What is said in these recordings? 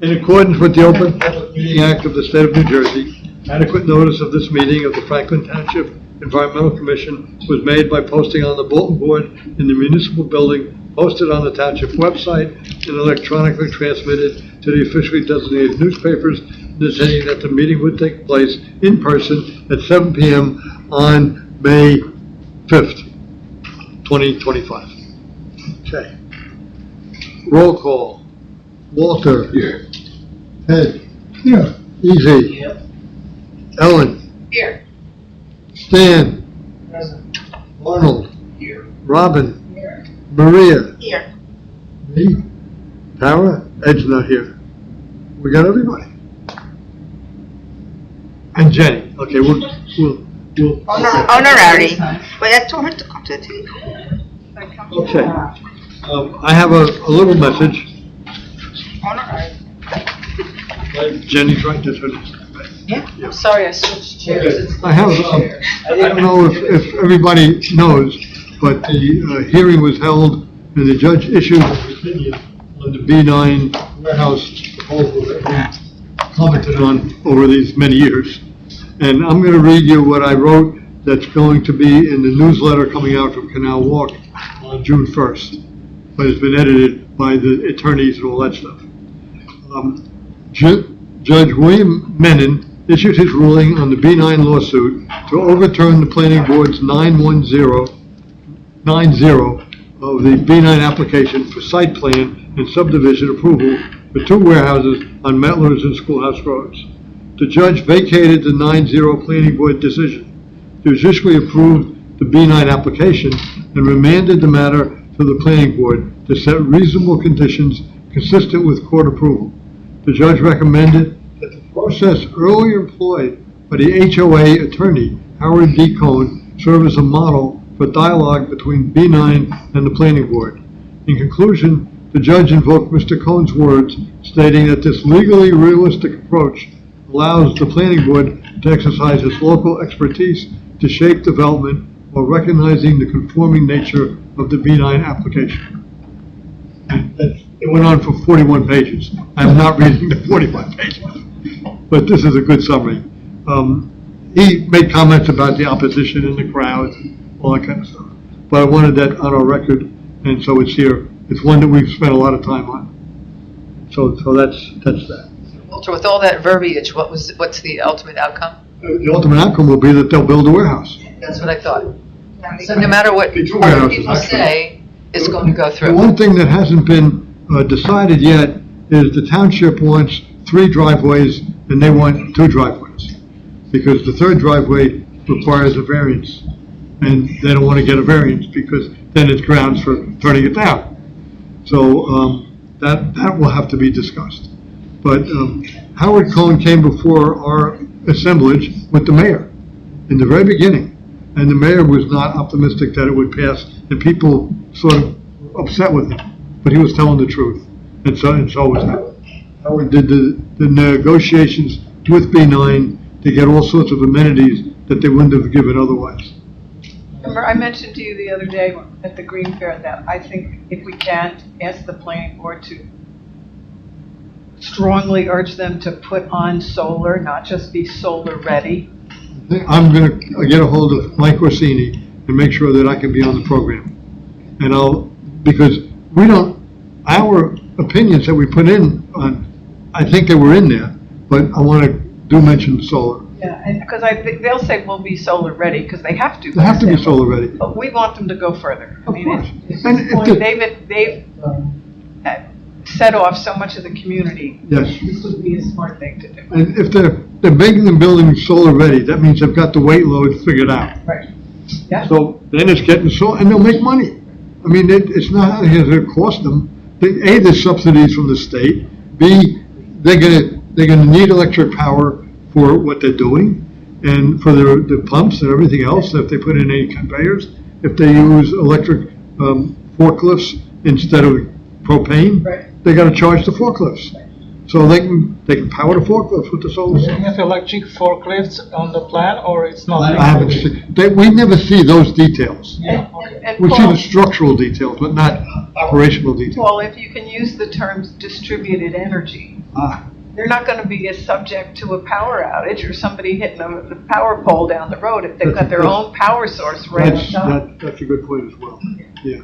In accordance with the Open Public Meeting Act of the State of New Jersey, adequate notice of this meeting of the Franklin Township Environmental Commission was made by posting on the bulletin board in the municipal building, posted on the Township website, and electronically transmitted to the officially designated newspapers, indicating that the meeting would take place in person at 7 p.m. on May 5th, 2025. Okay. Roll call. Walter. Here. Ted. Here. Easy. Yep. Ellen. Here. Stan. Present. Arnold. Here. Robin. Here. Maria. Here. Me. Tara. Ed's not here. We got everybody. And Jenny. Okay, we'll Honorary. But I told her to come to the table. okay. I have a little message. Honorary. Jenny's right, this one. Yeah. I'm sorry, I switched chairs. It's I have, chairs. I don't know if everybody knows, but the hearing was held and the judge issued an opinion on the B9 warehouse proposal that we commented on over these many years. And I'm going to read you what I wrote that's going to be in the newsletter coming out from Canal Walk on June 1st, but it's been edited by the attorneys and all that stuff. Judge William Menon issued his ruling on the B9 lawsuit to overturn the planning board's 91090 of the B9 application for site plan and subdivision approval for two warehouses on Metlers and Schoolhouse Roads. The judge vacated the 9-0 planning board decision, judicially approved the B9 application, and remanded the matter to the planning board to set reasonable conditions consistent with court approval. The judge recommended that the process earlier employed by the HOA attorney, Howard D. Cohn, serve as a model for dialogue between B9 and the planning board. In conclusion, the judge invoked Mr. Cohn's words, stating that this legally realistic approach allows the planning board to exercise its local expertise to shape development while recognizing the conforming nature of the B9 application. And it went on for 41 pages. I'm not reading the 45 pages, but this is a good summary. He made comments about the opposition in the crowd, all that kind of stuff. But I wanted that on our record, and so it's here. It's one that we've spent a lot of time on. So that's that. Walter, with all that verbiage, what's the ultimate outcome? The ultimate outcome will be that they'll build a warehouse. That's what I thought. So no matter what Two other warehouses, people actually. say, it's going to go The through. one thing that hasn't been decided yet is the township wants 3 driveways and they want 2 driveways, because the third driveway requires a variance, and they don't want to get a variance because then it's grounds for turning it down. So that will have to be discussed. But Howard Cohn came before our assemblage with the mayor in the very beginning, and the mayor was not optimistic that it would pass, and people sort of upset with him, but he was telling the truth, and so was Howard. Howard did the negotiations with B9 to get all sorts of amenities that they wouldn't have given otherwise. Remember, I mentioned to you the other day at the Green Fair that I think if we can, ask the planning board to strongly urge them to put on solar, not just be solar ready. I'm going to get a hold of Mike Orsini and make sure that I can be on the program. And because we don't, our opinions that we put in on, I think they were in there, but I want to mention solar. Yeah, and because they'll say we'll be solar ready because they have to. They have to be solar ready. But we want them to go further. Of course. They've set off so much of the community. Yes. This would be a smart thing to do. And if they're making the building solar ready, that means they've got the weight load figured out. Right. Yeah. So then it's getting solar, and they'll make money. I mean, it's not going to cost them. A, there's subsidies from the state. B, they're gonna need electric power for what they're doing, and for the pumps and everything else. If they put in any conveyors, if they use electric forklifts instead of propane, Right. they got to charge the forklifts. So they can power the forklifts with the solar Do you cell. have electric forklifts on the plan, or it's not? I haven't seen. We never see those details. And We see the Paul, structural details, but not operational details. Paul, if you can use the terms distributed energy, They're not gonna be as subject to a power outage or somebody hitting the power pole down the road if they've got their own power source right on top. That's a good point as well, yeah.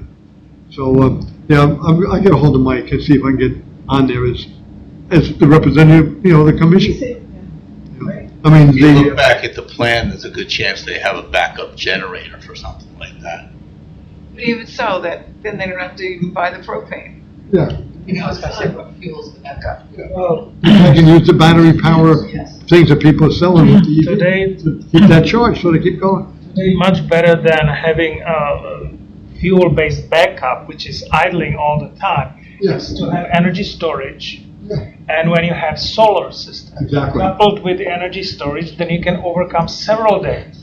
So, I get a hold of Mike and see if I can get on there as the representative, the commission. I mean, If you look back at the plan, there's a good chance they have a backup generator for something like that. But even so, then they don't have to even buy the propane. yeah, I was gonna say, what fuels the backup? I can use the battery power Yes. things that people are selling with the Today, to keep that charged, so they keep going. much better than having fuel-based backup, which is idling all the time. Yes. To have energy storage, Yeah. and when you have solar system Exactly. coupled with the energy storage, then you can overcome several days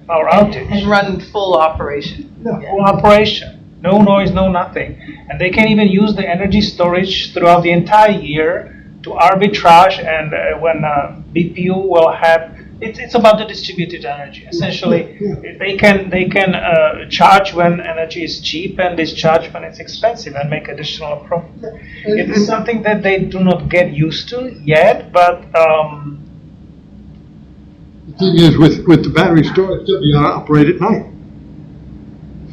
of power And outage. run full operation. Full operation, no noise, no nothing, and they can even use the energy storage throughout the entire year to arbitrage, and when BPU will have. It's about the distributed energy. Essentially, they can charge when energy is cheap and discharge when it's expensive and make additional profit. It is something that they do not get used to yet, but The thing is, with the battery storage, they'll be operate at night.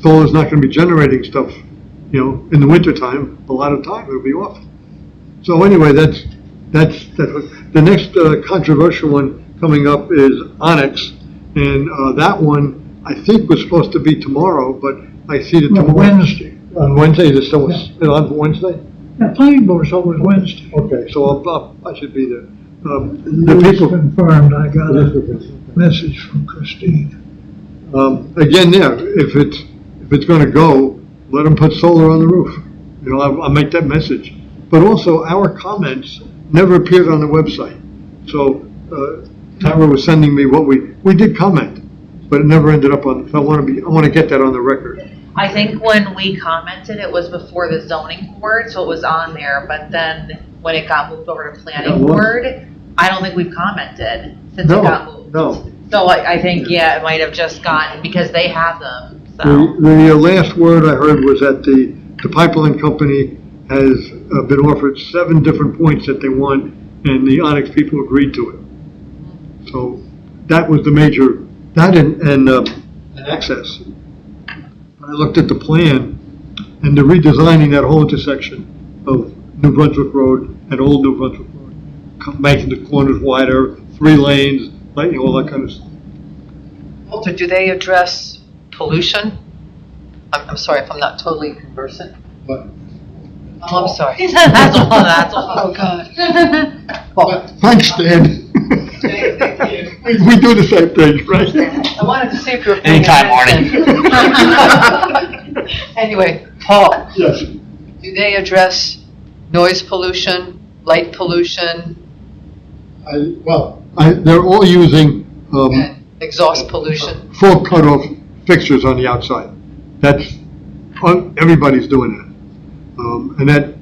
Solar's not gonna be generating stuff, in the wintertime, a lot of time, it'll be off. So anyway, that's what, the next controversial one coming up is Onyx, and that one, I think was supposed to be tomorrow, but I see that tomorrow. Wednesday. On Wednesday, is it still, on Wednesday? The planning board's always Wednesday. Okay, so I should be there. The It's people. confirmed, I got a message from Christine. Again, if it's gonna go, let them put solar on the roof. I'll make that message. But also, our comments never appeared on the website. So, Tara was sending me what we did comment, but it never ended up on, so I wanna get that on the record. I think when we commented, it was before the zoning board, so it was on there, but then when it got moved over to It planning was. board, I don't think we've commented since it got moved. No. So I think, yeah, it might have just gotten, because they have them, The, so. the last word I heard was that the pipeline company has been offered 7 different points that they want, and the Onyx people agreed to it. So that was the major, that and access. I looked at the plan, and they're redesigning that whole intersection of New Brunswick Road and Old New Brunswick Road, making the corners wider, 3 lanes, all that kind of stuff. Walter, do they address pollution? I'm sorry if I'm not totally conversant. But Oh, I'm sorry. That's all, that's all. Oh, God. thanks, Dan. We do the same thing, right? I wanted to see if you were paying Anytime, attention. Anyway, Paul, Yes. do they address noise pollution, light pollution, They're all using and exhaust pollution? full cutoff fixtures on the outside. That's, everybody's doing that. And that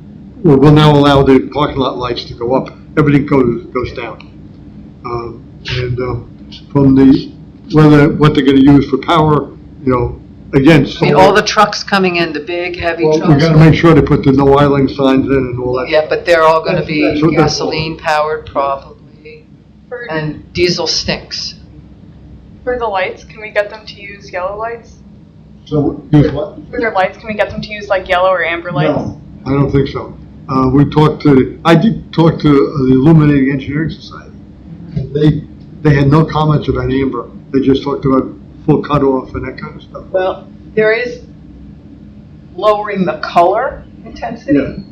will now allow the parking lot lights to go up. Everything goes down. From what they're gonna use for power, again, I mean, all the trucks coming in, the big, heavy well, trucks. we gotta make sure they put the no idling signs in and all that. Yeah, but they're all gonna be That's what that's all. gasoline powered probably, and diesel stinks. For the lights, can we get them to use yellow lights? So, use what? For their lights, can we get them to use like yellow or amber lights? No, I don't think so. I did talk to the Illuminating Engineering Society. They had no comments about amber. They just talked about full cutoff and that kind of stuff. Well, there is lowering the color intensity.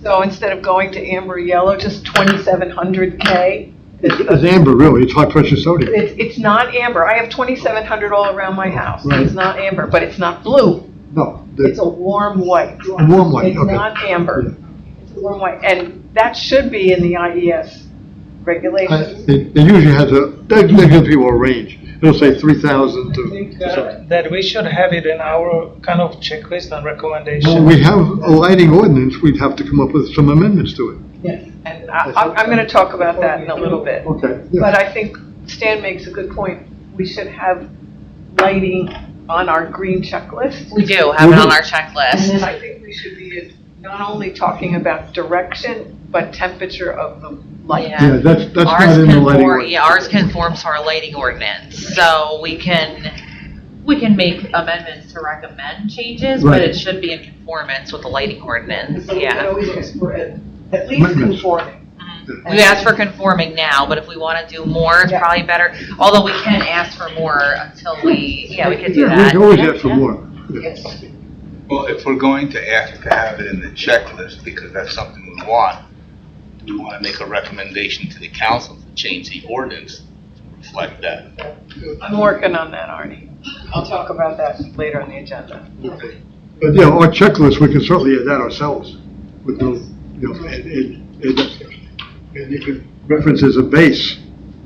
So instead of going to amber yellow, just 2700 K. It's amber, really. It's high pressure sodium. It's not amber. I have 2700 all around my house. Right. It's not amber, but it's not blue. No. It's a warm white. A warm white, It's okay. not amber. It's a warm white. And that should be in the IES regulations. It usually has that gives people a range. It'll say 3,000 I to. think that we should have it in our kind of checklist and recommendation. Well, we have a lighting ordinance. We'd have to come up with some amendments to it. Yes. And I'm going to talk about that in a little bit. Okay. But I think Stan makes a good point. We should have lighting on our green checklist. We do have it on our And checklist. then I think we should be not only talking about direction, but temperature of the light. Yeah, that's not Ours in the lighting conform, ordinance. yeah, ours conforms to our lighting ordinance, so we can make amendments to recommend changes, but Right. it should be in conformance with the lighting ordinance, But we can yeah. always ask for at least Amendments. conforming. We ask for conforming now, but if we want to do more, it's Yeah. probably better, although we can ask for more until we could do Yeah, we that. can always ask for more. Yeah. Yes. Well, if we're going to ask to have it in the checklist, because that's something we want, do we want to make a recommendation to the council to change the ordinance to reflect that? I'm working on that, Arnie. I'll talk about that later on the agenda. Okay. But, yeah, our checklist, we can certainly add that ourselves with no, and you can reference as a base,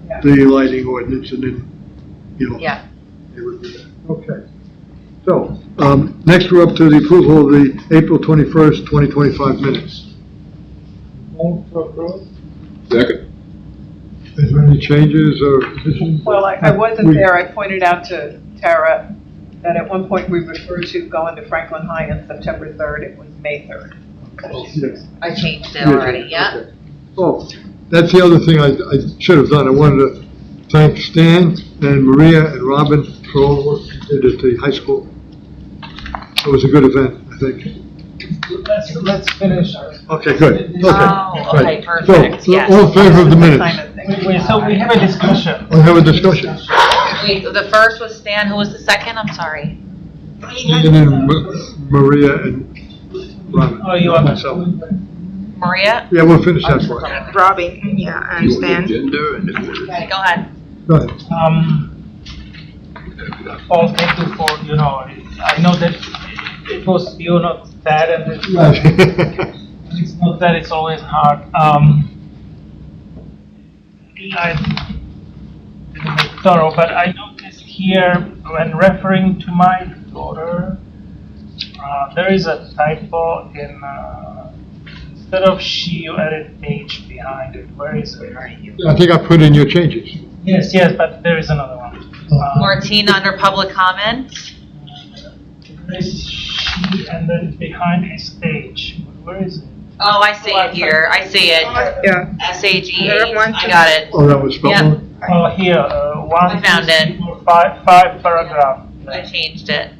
Yeah. the lighting ordinance, and then, Yeah. it would be that. Okay. So, next we're up to the approval of the April 21st, 2025 minutes. Move to approve. Second. Is there any changes or additions? Well, I wasn't there. I pointed out to Tara that at one point we referred to going to Franklin High on September 3rd. It was May 3rd. Yes. I changed it already, yeah. Okay. Oh, that's the other thing I should have done. I wanted to thank Stan and Maria and Robin for all the work they did at the high school. It was a good event, I think. Let's finish. Okay, good. Okay. Oh, okay, Right. perfect, So, yes. all in favor of the minutes? Kind of thing. Wait, so we have a discussion. We'll have a discussion. The first was Stan, who was the second? I'm sorry. Stan and Maria and Robin. Oh, you are. Myself. Maria? Yeah, we'll finish that part. Robin, yeah, I understand. Okay, go ahead. Go ahead. Paul, thank you for, I know that it was, not that, and it's not that it's always hard. I didn't make thorough, but I noticed here when referring to my daughter, there is a typo in, instead of she, you added H behind it. Where is it? I think I put in your changes. Yes, but there is another one. Martina under public comment. There is she, and then behind is H. Where is it? Oh, I see it here. I see it. Yeah. SAGH. One, I two. got it. Oh, that was spelled Yeah. wrong? Oh, here, one, I found two, it. three, four, five paragraph. I changed it.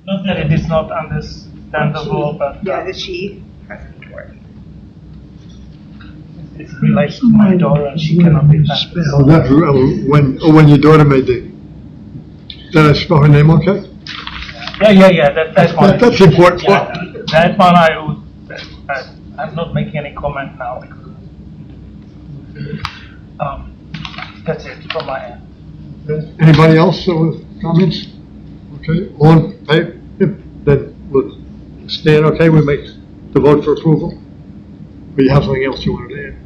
Not that it is not understandable, but Yeah, the she has important. it relates to my daughter and she cannot be found. Oh, that's, when your daughter made did I spell her name okay? Yeah, that one. That's important. Yeah, that one I'm not making any comment now because, that's it from my end. Anybody else with comments? Okay, all in favor? Then we'll stand, okay, we make the vote for approval? Or you have something else you wanted to add?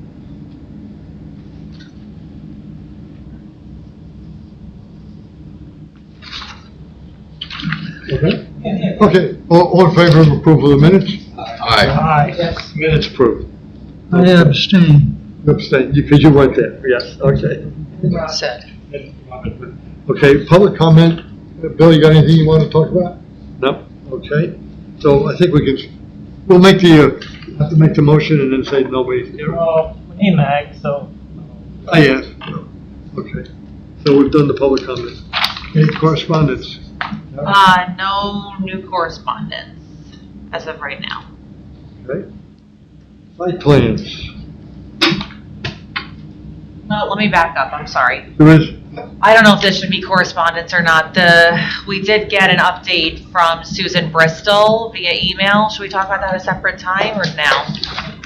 Okay, okay, all in favor of approval of the minutes? Aye. Aye. Minutes approved. I abstain. Abstain, because you weren't there, yes, okay. Said. Okay, public comment. Bill, you got anything you want to talk about? No? Okay. So I think we'll make have to make the motion and then say nobody's here. In ag, so. Yes. Okay. So we've done the public comment. Any correspondence? No new correspondence as of right now. Okay. Site plans. Well, let me back up. I'm sorry. There is, I don't know if this should be correspondence or not. We did get an update from Susan Bristol via email. Should we talk about that at a separate time or now?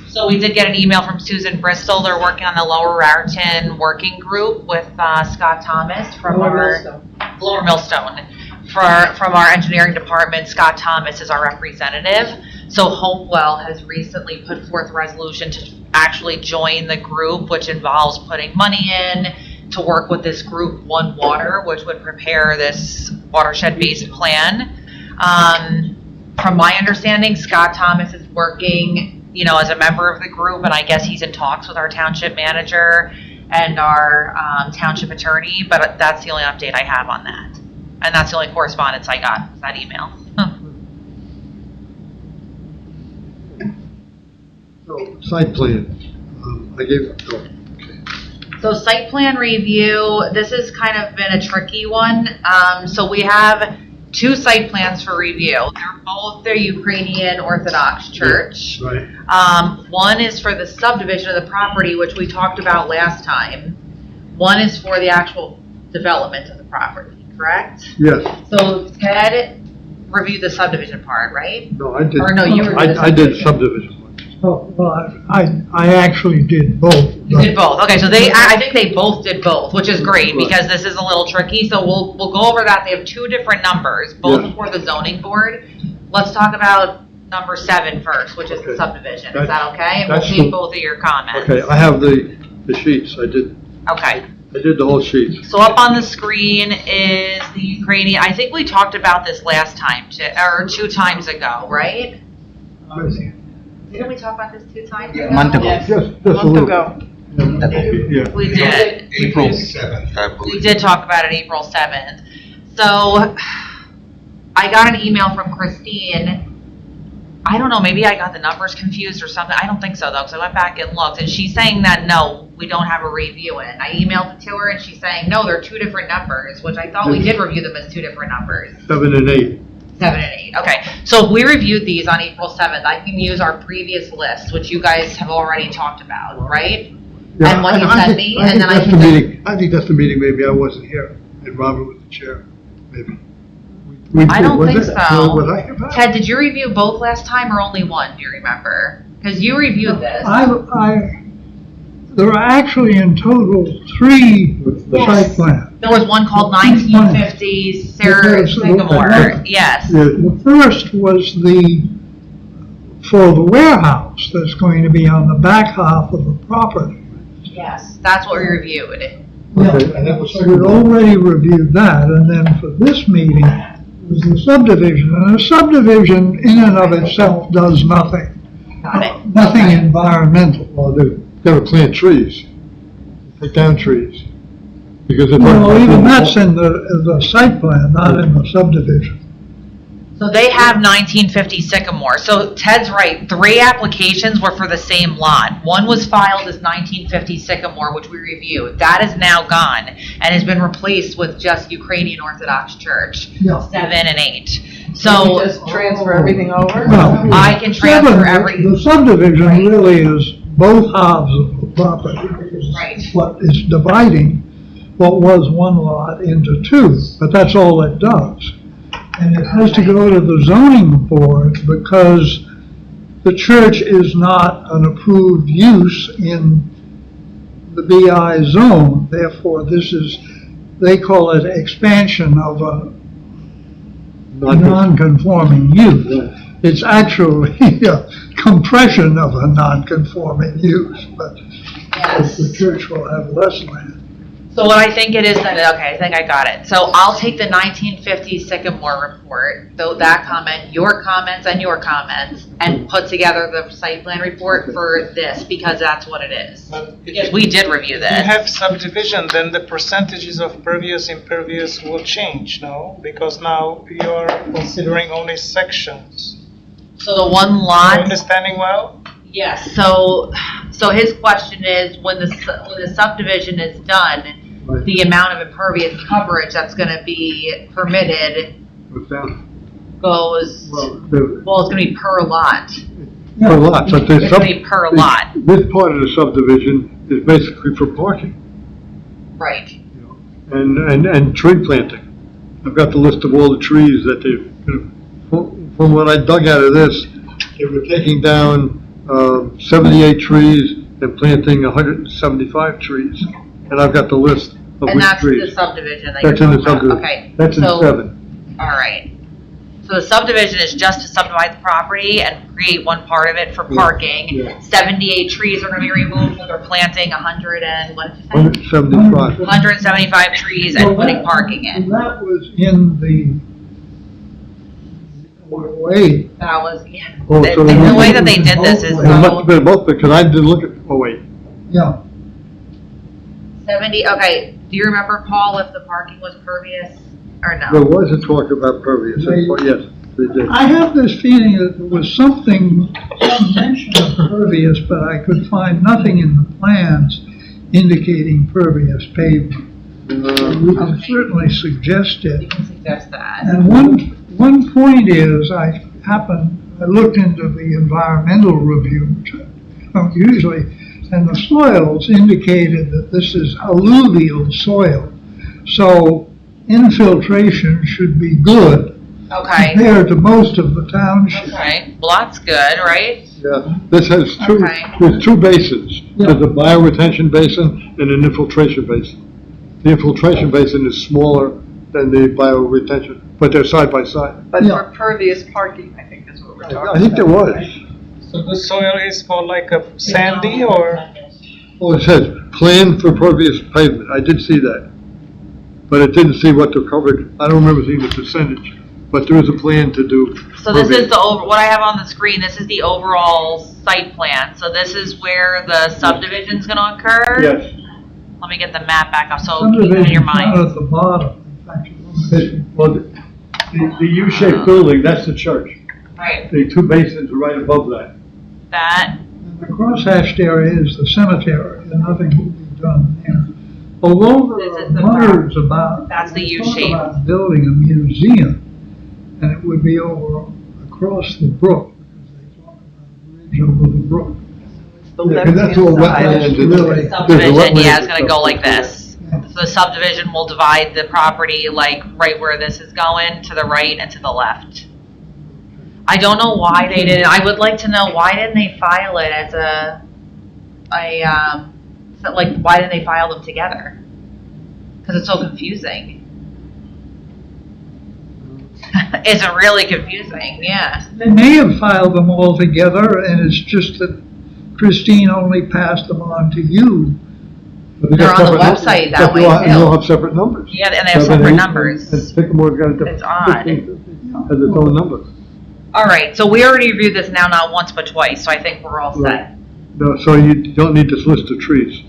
So we did get an email from Susan Bristol. They're working on the Lower Raritan working group with Scott Thomas from Lower Millstone. From our engineering department, Scott Thomas is our representative. So Hopewell has recently put forth a resolution to actually join the group, which involves putting money in to work with this group One Water, which would prepare this watershed-based plan. From my understanding, Scott Thomas is working, as a member of the group, and I guess he's in talks with our township manager and our township attorney, but that's the only update I have on that. And that's the only correspondence I got, that email. Site plan, I gave, So site plan review, this has kind of been a tricky one. So we have two site plans for review. They're both the Ukrainian Orthodox Church. right, One is for the subdivision of the property, which we talked about last time. One is for the actual development of the property, correct? yes, So Ted reviewed the subdivision part, right? no, I did. Or no, you reviewed the I did subdivision. subdivision. Oh, well, I actually did both. You did both. Okay, so I think they both did both, which is great because this is a little tricky. So we'll go over that. They have two different numbers, both Yeah. for the zoning board. Let's talk about number 7 first, which is the Okay. subdivision. Is that okay? And we'll That's take the- both of your comments. Okay, I have the sheets, I did the whole sheet. So up on the screen is the Ukrainian. I think we talked about this last time, or 2 times ago, right? Didn't we talk about this 2 times ago? A month ago. Yes, Just a a month little. ago. Yeah, We did. April 7th, I We believe. did talk about it April 7th. So I got an email from Christine. I don't know, maybe I got the numbers confused or something. I don't think so though, because I went back and looked, and she's saying that no, we don't have a review in. I emailed it to her and she's saying, no, they're 2 different numbers, which I thought we did review them as 2 different numbers. 7 and 8. 7 and 8. Okay, so if we reviewed these on April 7th, I can use our previous list, which you guys have already talked about, right? Yeah, And what you I sent think- me, I and think then I that's can the just- meeting. I think that's the meeting, maybe I wasn't here, and Robert was the chair, maybe. We I don't was think it? so. No, was I here? Ted, did you review both last time or only one, do you remember? Because you reviewed this. There are actually in total 3 site plans. There was one called 1950 Sarah Sycamore, yes. Yeah, The first was for the warehouse that's going to be on the back half of the property. Yes, that's what we reviewed. okay, and that was So we'd already reviewed that, and then for this meeting was the subdivision. And a subdivision in and of itself does nothing. Got it. Nothing Okay. environmental. Well, they gotta plant trees, take down trees, because if. Well, even that's in the site plan, not in the subdivision. So they have 1950 Sycamore. So Ted's right, 3 applications were for the same lot. One was filed as 1950 Sycamore, which we reviewed. That is now gone and has been replaced with just Ukrainian Orthodox Church, Yeah. 7 and 8. Can we So just transfer everything over? Well, I can transfer The subdivision really is both halves of the property. Right. What is dividing what was one lot into 2, but that's all it does. And it has to go to the zoning board because the church is not an approved use in the BI zone. Therefore, they call it expansion of a non-conforming use. It's actually a compression of a non-conforming use, but the church will have less land. So what I think it is then, okay, I think I got it. So I'll take the 1950 Sycamore report, though that comment, your comments and your comments, and put together the site plan report for this, because that's what it is. Because we did review If you this. have subdivision, then the percentages of pervious, impervious will change, no? Because now you're considering only sections. So the one Are you lot, understanding well? yes, so his question is, when the subdivision is done, Right. the amount of impervious coverage that's gonna be permitted What's that? goes, Well, well, it's gonna be per lot. per lot, but It's gonna be per lot, This part of the subdivision is basically for parking, right. you know, and tree planting. I've got the list of all the trees that from what I dug out of this, they were taking down 78 trees and planting 175 trees. And I've got the list of And which that's the trees. subdivision that you're That's in the talking about, subdivision. okay. That's in So- 7. All right. So the subdivision is just to subdivide the property and create one part of it for parking. yeah. 78 trees are gonna be removed, they're planting 100 and, what did you say? 175. 175 trees and putting parking in. That was in the way. That was, yeah. Oh, The so the way that they did this is It must have so, been both, because I didn't look at, oh wait, Yeah. 70, okay. Do you remember, Paul, if the parking was pervious or there no? was a talk about pervious, yes, They did. I have this feeling that there was some mention of pervious, but I could find nothing in the plans indicating pervious pavement. We can certainly suggest it. We can suggest that. And one point is, I looked into the environmental review, which I don't usually, and the soils indicated that this is alluvial soil. So infiltration should be good Okay, compared to most of the township. okay, well, that's good, right? Yeah, this has Okay. there's two basins. Yeah. There's a bioretention basin and an infiltration basin. The infiltration basin is smaller than the bioretention, but they're side by side. But Yeah. for pervious parking, I think is what we're talking about. I think there was. So the soil is more like a sandy or? Oh, it says, plan for pervious pavement. I did see that. But it didn't see what the covered, I don't remember seeing the percentage, but there is a plan to do. So this pervious. is what I have on the screen, this is the overall site plan. So this is where the subdivision's gonna occur? Yes. Let me get the map back up, so keep it in your Subdivision's down mind. at the bottom. In fact, Well, the U-shaped building, that's the church. Right, The two basins are right above that. that, the cross-hatched area is the cemetery, and nothing will be done there. Although This there is the are words about. That's the talk U-shape. about building a museum, and it would be over across the brook, because they talk about a bridge over the brook. The Yeah, 'cause that's all left-hand wetlands. side. and- Really? there's a subdivision, wetlands yeah, it's and gonna go stuff. like this. So the subdivision will divide the property like right where this is going, to the right and to the left. I don't know why they didn't, I would like to know, why didn't they file it as so, like, why didn't they file them together? Because it's so confusing. It's really confusing, yeah. They may have filed them all together, and it's just that Christine only passed them on to you. But they They're got on the separate numbers. website that But way, they'll too. have separate numbers. Yeah, and they have 7, separate 8, numbers. And Sycamore's got a different. It's odd. 15 has its own number. All right, so we already reviewed this now, not once but twice, so I think we're all set. No, so you don't need this list of trees.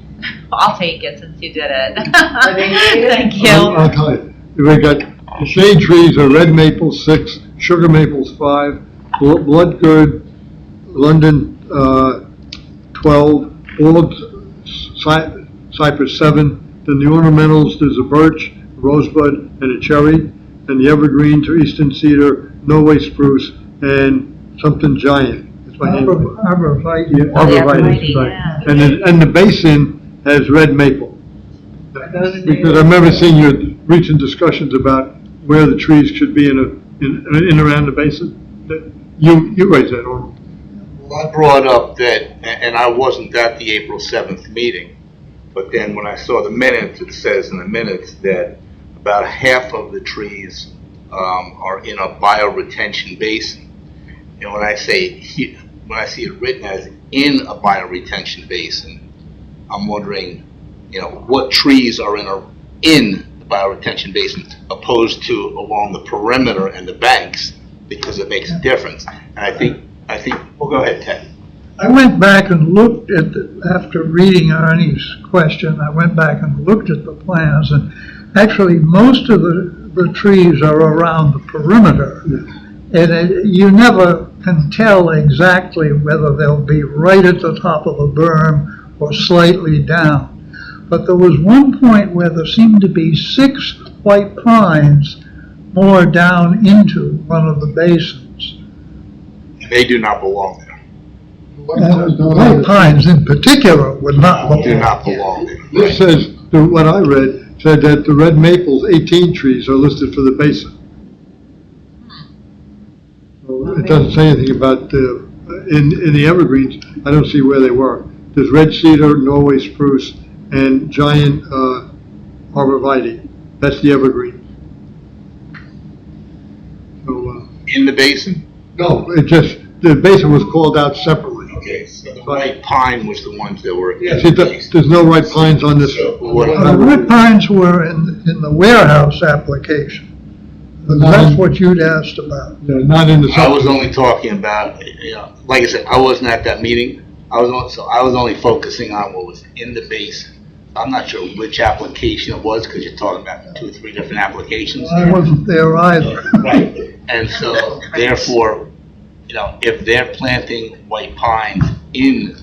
I'll take it since you did it. Are they native? Thank I'll you. tell you. We got, the shade trees are red maple 6, sugar maples 5, bloodgourd, London 12, old cypress 7, then the ornamentals, there's a birch, rosebud, and a cherry, and the evergreens are eastern cedar, Norway spruce, and something giant. It's my name. Arborvitae. Yeah, Oh, the arborvitae, arborvitae, right. yeah. And the basin has red maple. Because I remember seeing your recent discussions about where the trees should be in and around the basin. You raised that, or? Well, I brought up that, and I wasn't at the April 7th meeting, but then when I saw the minutes, it says in the minutes that about half of the trees are in a bioretention basin. And when I see it written as in a bioretention basin, I'm wondering, what trees are in the bioretention basin opposed to along the perimeter and the banks, because it makes a difference. And I think, well, go ahead, Ted. I went back and looked at, after reading Arnie's question, I went back and looked at the plans, and actually most of the trees are around the perimeter. And you never can tell exactly whether they'll be right at the top of the berm or slightly down. But there was one point where there seemed to be 6 white pines more down into one of the basins. They do not belong there. And the white pines in particular would not Do belong. not belong there. This says, what I read, said that the red maples, 18 trees are listed for the basin. So it doesn't say anything about in the evergreens, I don't see where they were. There's red cedar, Norway spruce, and giant arborvitae. That's the evergreen. So, In the basin? no, the basin was called out separately. Okay, so the white pine was the ones that were in See, the basin. there's no white pines on this. So what- The wood pines were in the warehouse application. That's what you'd asked about. Not in the. I was only talking about, like I said, I wasn't at that meeting. I was only focusing on what was in the basin. I'm not sure which application it was, because you're talking about 2 or 3 different applications. I wasn't there either. Right. And so therefore, if they're planting white pines in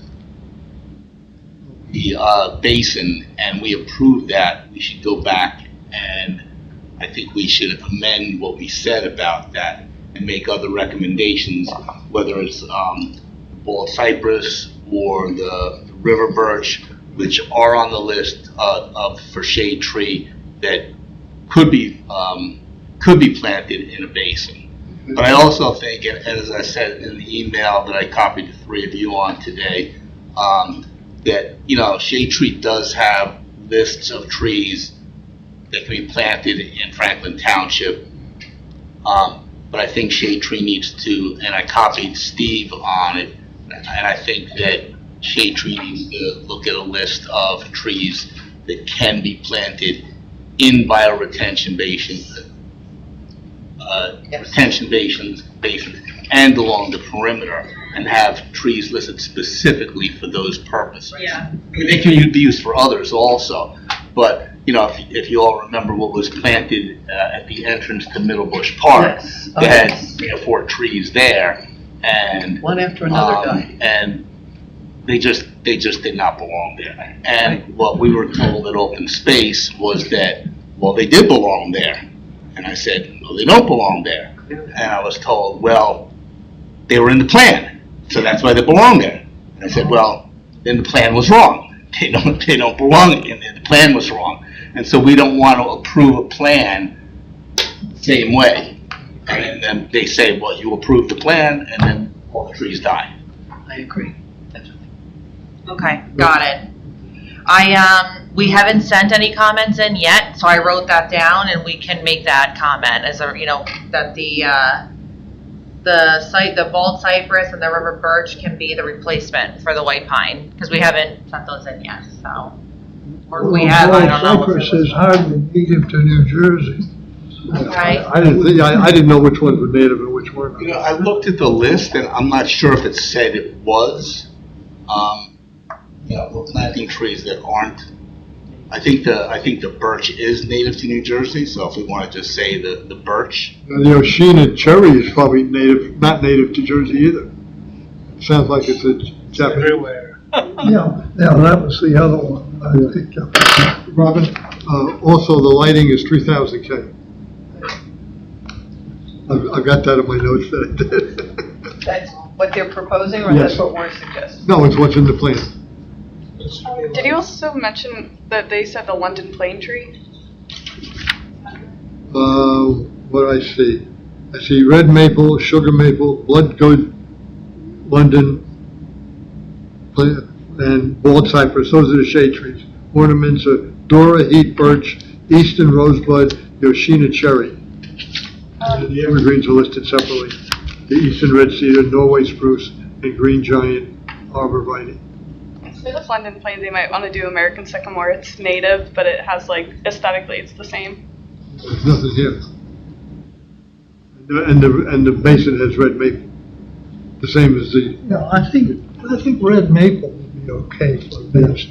the basin and we approve that, we should go back and I think we should amend what we said about that and make other recommendations, whether it's bald cypress or the river birch, which are on the list for shade tree that could be planted in a basin. But I also think, and as I said in the email that I copied the 3 of you on today, that shade tree does have lists of trees that can be planted in Franklin Township. But I think shade tree needs to, and I copied Steve on it, and I think that shade tree needs to look at a list of trees that can be planted in bioretention basins, basins, and along the perimeter, and have trees listed specifically for those purposes. Yeah. I mean, they can be used for others also, but if you all remember what was planted at the entrance to Middlebush Park, Yes. they had 3 or 4 trees there, and One after another died. and they just did not belong there. And what we were told at open space was that, well, they did belong there. And I said, well, they don't belong there. And I was told, well, they were in the plan, so that's why they belong there. And I said, well, then the plan was wrong. They don't belong, and the plan was wrong. And so we don't want to approve a plan the same way. And then they say, well, you approved the plan, and then all the trees die. I agree, definitely. Okay, got it. We haven't sent any comments in yet, so I wrote that down and we can make that comment as that the bald cypress and the river birch can be the replacement for the white pine, because we haven't sent those in yet, so. Or if we have, I don't know. Cypress is hardly native to New Jersey. Okay. I didn't know which ones were native and which weren't. I looked at the list, and I'm not sure if it said it was. We're planting trees that aren't. I think the birch is native to New Jersey, so if we want to just say the birch. The Oshina cherry is probably not native to Jersey either. Sounds like it's a Japanese. Everywhere. Yeah, that was the other one I picked up. Robin, also the lighting is 3,000 K. I've got that in my notes that I did. That's what they're proposing, or Yes. that's what we're suggesting? No, it's what's in the plan. Did you also mention that they said the London plane tree? What do I see? I see red maple, sugar maple, blood gold, London, and bald cypress. Those are the shade trees. Ornaments are Dora, heath birch, eastern rosebud, Yoshina cherry. And the evergreens are listed separately. The eastern red cedar, Norway spruce, and green giant arborvitae. Instead of London plane, they might want to do American sycamore. It's native, but it has aesthetically, it's the same. There's nothing here. And the basin has red maple, the same as the. Yeah, I think red maple would be okay for this.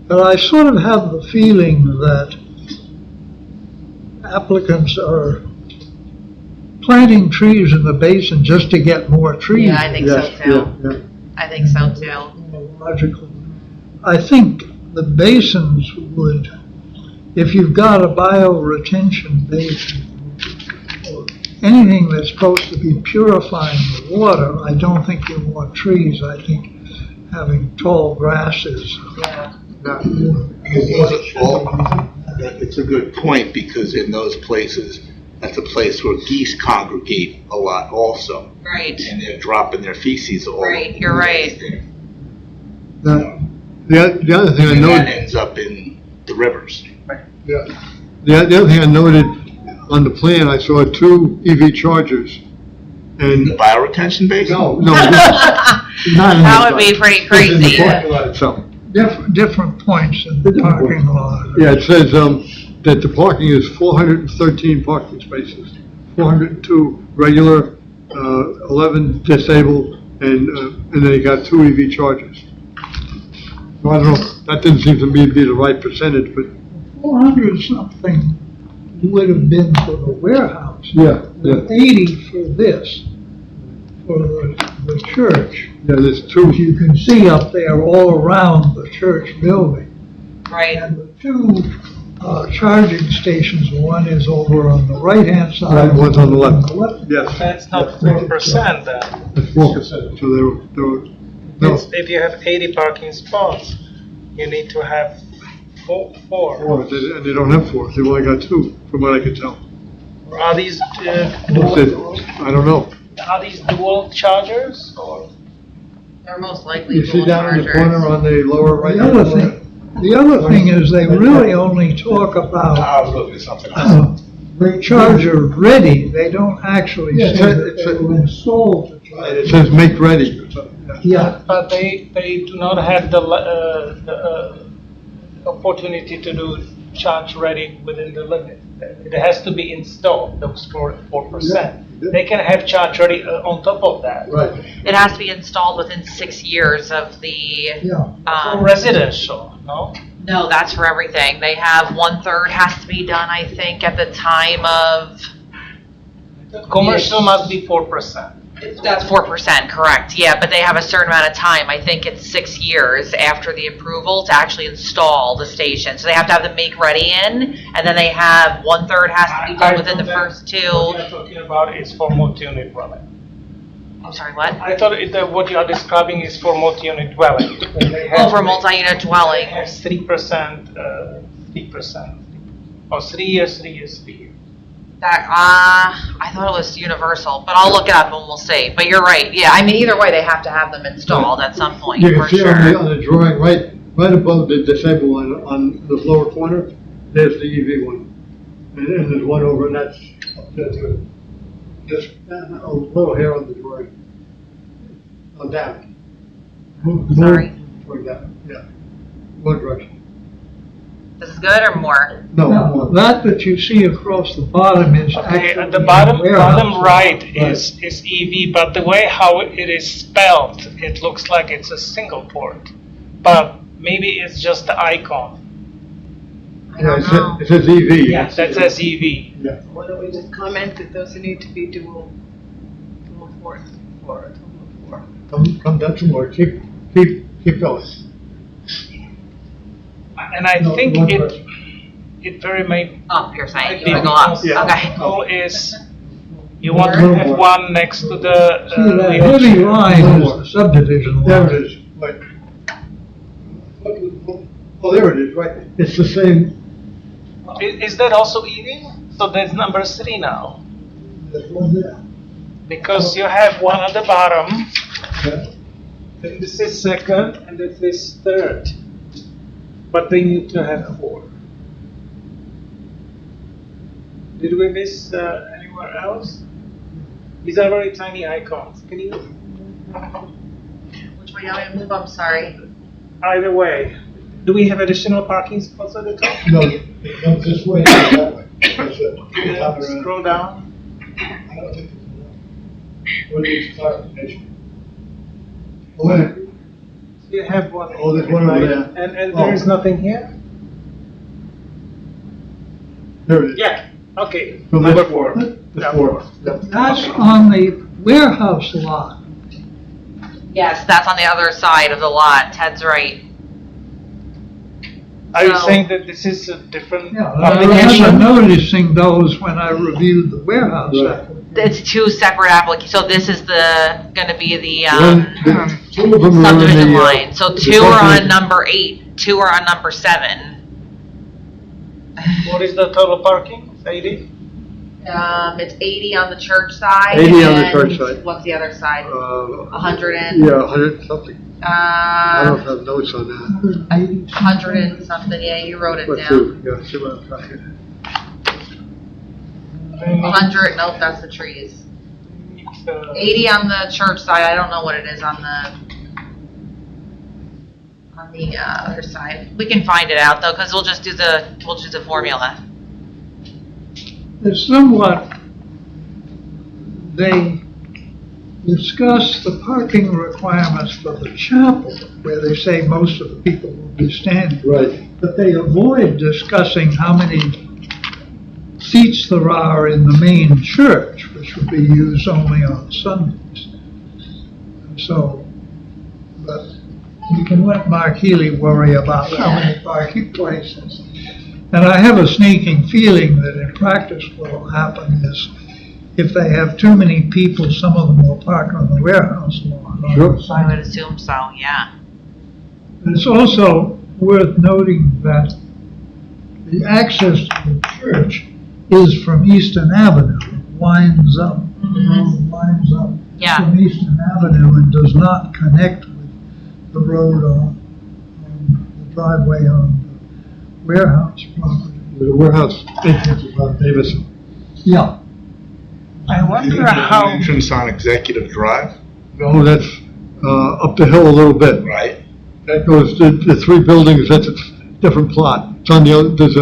But I sort of have the feeling that applicants are planting trees in the basin just to get more trees. Yeah, I think so Yes, too. yeah. I think so too. Logical. I think the basins would, if you've got a bioretention basin, or anything that's supposed to be purifying the water, I don't think you want trees. I think having tall grasses. Yeah. It's a good point, because in those places, that's a place where geese congregate a lot also. Right. And they're dropping their feces all over. Right, you're right. The other thing I And that noted, ends up in the rivers. the other thing I noted on the plan, I saw 2 EV chargers. And The bioretention basin? no, not in That would be pretty in the crazy. parking lot itself. Different points in the parking lot. Yeah, it says that the parking is 413 parking spaces, 402 regular, 11 disabled, and then you got 2 EV chargers. So I don't know, that didn't seem to me to be the right percentage, but. 400 something would have been for the warehouse. Yeah, The 80 for this, for the church. Yeah, there's two. As you can see up there all around the church building. Right. And the two charging stations, one is over on the right-hand side. Right, one's on the left. Yes. That's not 4% then. It's 4%, so they were, no, If you have 80 parking spots, you need to have four. and they don't have 4, they've only got 2, from what I can tell. Are these, I don't know. are these dual chargers or? They're most likely You see dual down in the chargers. corner on the lower right? The other thing is they really only talk about I was looking at something else. charger ready. They don't actually Yeah, say that they will install the charger. It says make ready. Yeah, But they do not have the opportunity to do charge ready within the limit. It has to be installed, those 4%. They can have charge ready on top of that. Right. It has to be installed within 6 years of the, yeah. For residential, no? no, that's for everything. They have 1/3 has to be done, I think, at the time of, Commercial must be 4%. that's 4%, correct, yeah, but they have a certain amount of time. I think it's 6 years after the approval to actually install the station. So they have to have the make ready in, and then they have 1/3 has to be done within the first two. What you're talking about is for multi-unit dwelling. I'm sorry, what? I thought what you are describing is for multi-unit dwelling. Oh, for multi-unit dwelling. They have 3%, 3%. Oh, 3 years, 3 years, 3 years. That, I thought it was universal, but I'll look it up and we'll see. But you're right, yeah, I mean, either way, they have to have them installed at some point, You for can see on sure. the drawing, right above the disabled one, on the lower corner, there's the EV one. And there's one over, and that's up there too. Just a little hair on the drawing. On down. Move Sorry. toward that, yeah. One direction. This is good or more? No, Now, that you see across the bottom is Okay, actually at the bottom warehouse. right is EV, but the way how it is spelled, it looks like it's a single port. But maybe it's just the icon. I yeah, don't know. it says EV. Yeah, that says EV. Yeah. Why don't we just comment that those need to be dual port or dual port? Come down some more, keep going. And I No, think one it direction. very may Up, you're saying, you be wanna go up, Yeah. okay. goal is you want to have one next to the See, that heavy wheelchair. line is the subdivision There line. it is, right. Oh, there it is, right. It's the same. Is that also EV? So that's number 3 now. There's one there. Because you have one at the bottom, Yeah. then this is second, and this is third. But they need to have 4. Did we miss anywhere else? These are very tiny icons. Can you, Which way do you want me to move, I'm sorry. either way, do we have additional parking spots at the top? No, it comes this way, and that way. That's it. Top around. Scroll down. I don't think it's enough. What is clarification? Oh, wait. You have one. Oh, there's one over there. And Oh. there is nothing here? There it is. Yeah, okay. So Number that's 4. That's 4. Yep. That's on the warehouse lot. Yes, that's on the other side of the lot, Ted's right. Are you So- saying that this is a different Yeah, I remember application? noticing those when I reviewed the warehouse. Right. application. It's 2 separate applications, so this is gonna be the, Two of them are in subdivision the, line. So the 2 are on subdivision. number 8, 2 are on number 7. What is the total parking? 80? It's 80 on the church side. 80 on the and church side. What's the other side? 100 100 and, Yeah, 100 something. I don't have notes on that. 100 and something, yeah, you wrote it But down. 2, yeah, see what I'm talking. 100, nope, that's the trees. 80 on the church side, I don't know what it is on the other side. We can find it out though, because we'll just do the formula. It's somewhat, they discuss the parking requirements for the chapel, where they say most of the people will be standing. Right. But they avoid discussing how many seats there are in the main church, which would be used only on Sundays. So, but you can let Mark Healy worry about how many parking places. And I have a sneaking feeling that in practice what will happen is if they have too many people, some of them will park on the warehouse lawn. Sure. I would assume so, yeah. And it's also worth noting that the access to the church is from Eastern Avenue. It winds up, the road winds up Yeah. from Eastern Avenue and does not connect with the road on the driveway on the warehouse property. The warehouse entrance is on Davison. Yeah. I wonder Isn't there an how, entrance on Executive Drive? No, that's, up the hill a little bit. Right. That goes to the three buildings, that's a different plot. It's on the other, is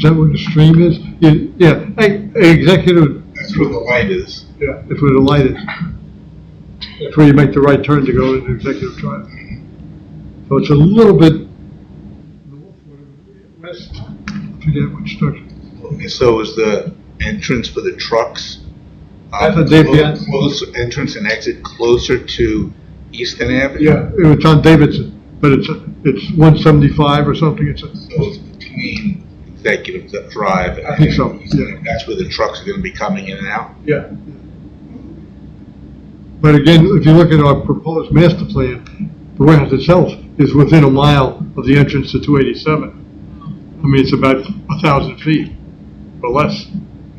that where the stream is? Yeah, hey, executive, That's where the light is. yeah, that's where the light is. That's where you make the right turn to go into Executive Drive. So it's a little bit north, west, I forget which structure. Okay, so is the entrance for the trucks? That's a David- Close entrance and exit closer to Easton Avenue? Yeah, it's on Davidson, but it's 175 or something, it's a, So it's between Executive Drive and. I think so, Easton. yeah. That's where the trucks are gonna be coming in and out? yeah. But again, if you look at our proposed master plan, the warehouse itself is within a mile of the entrance to 287. I mean, it's about 1,000 feet or less.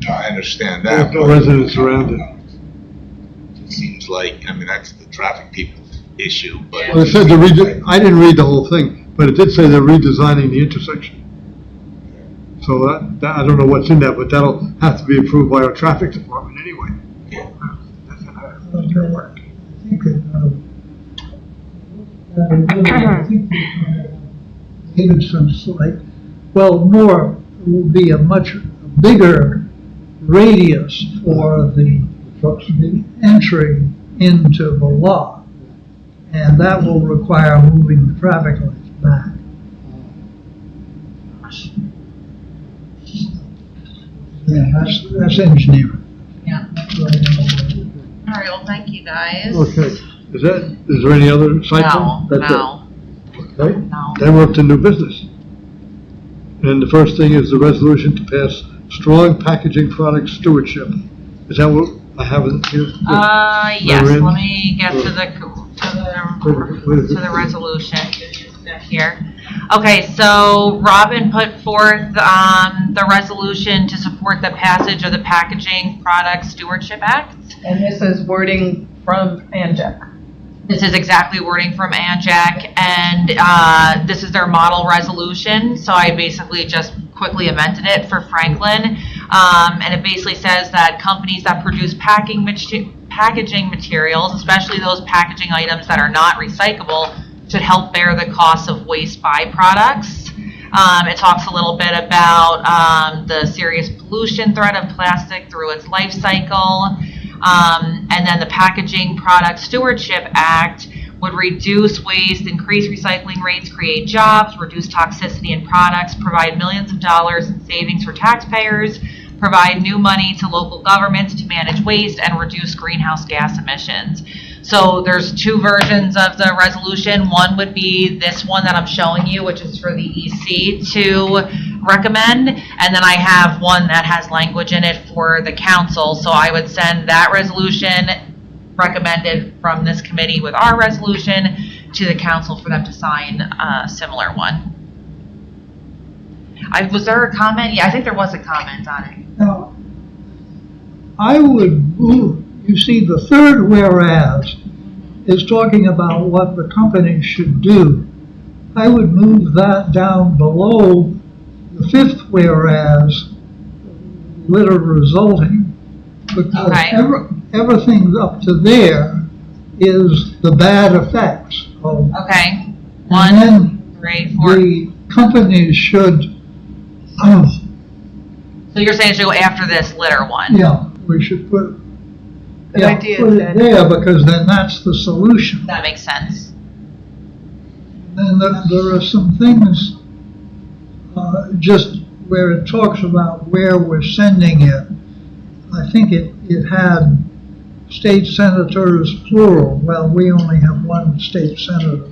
No, I understand There's that. no but- residents around it. It seems like, I mean, that's the traffic people's issue, but. Well, it said I didn't read the whole thing, but it did say they're redesigning the intersection. So that, I don't know what's in that, but that'll have to be approved by our traffic department anyway. I think Davidson's like, well, more, will be a much bigger radius for the entry into the lot. And that will require moving the traffic lights back. Yeah, that's engineering. Yeah. All right, well, thank you, guys. Okay, is there any other site plan? No, That's it. no, Okay, no. then we're up to new business. And the first thing is the resolution to pass strong packaging product stewardship. Is that what I have it here? Yes, Where in? let me get to the resolution here. Okay, so Robin put forth, the resolution to support the passage of the Packaging Product Stewardship Act. And this is wording from ANJAC. This is exactly wording from ANJAC, and this is their model resolution, so I basically just quickly amended it for Franklin. And it basically says that companies that produce packaging materials, especially those packaging items that are not recyclable, should help bear the cost of waste byproducts. It talks a little bit about the serious pollution threat of plastic through its life cycle. And then the Packaging Product Stewardship Act would reduce waste, increase recycling rates, create jobs, reduce toxicity in products, provide millions of dollars in savings for taxpayers, provide new money to local governments to manage waste, and reduce greenhouse gas emissions. So there's two versions of the resolution. One would be this one that I'm showing you, which is for the EC to recommend. And then I have one that has language in it for the council. So I would send that resolution recommended from this committee with our resolution to the council for them to sign a similar one. Was there a comment? Yeah, I think there was a comment on it. Now, I would move, you see, the third whereas is talking about what the company should do. I would move that down below the fifth whereas, litter resulting, because Okay. everything up to there is the bad effects of. Okay. And 1, then 3, 4. the companies should, So you're saying it should go after this litter one? yeah, we should put Good idea, Put it Ted. there, because then that's the solution. That makes sense. Then there are some things, just where it talks about where we're sending it. I think it had state senators plural. Well, we only have one state senator.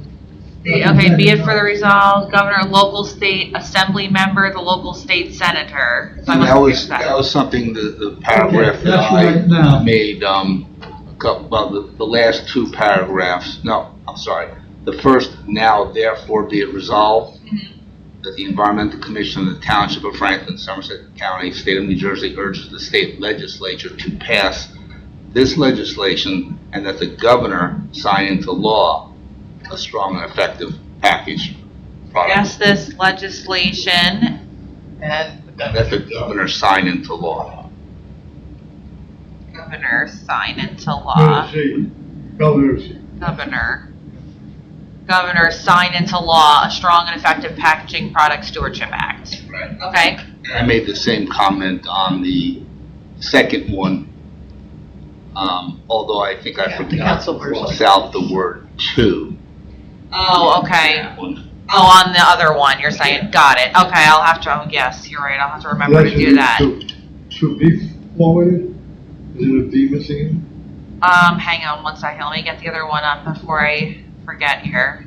Okay, be it further resolved, governor, local state assembly member, the local state senator. So I And must that have was, missed that. that was something, the paragraph Okay, that that's I right now. made, the last two paragraphs, no, I'm sorry. The first, now therefore be it resolved, that the Environmental Commission of the Township of Franklin, Somerset County, State of New Jersey urges the state legislature to pass this legislation and that the governor sign into law a strong and effective package product. Pass this legislation, And That the governor sign into law. governor sign into law, Governors. governor sign into law a strong and effective packaging product stewardship act. Right. Okay, And I made the same comment on the second one, although I think I Yeah, the forgot council to version. cross out the word "to." oh, okay. That one. Oh, on the other one, you're saying, got it. Okay, I'll have to, oh, yes, you're right, I'll have to remember to do that. To be forwarded, is it a B missing? Hang on one second, let me get the other one up before I forget here.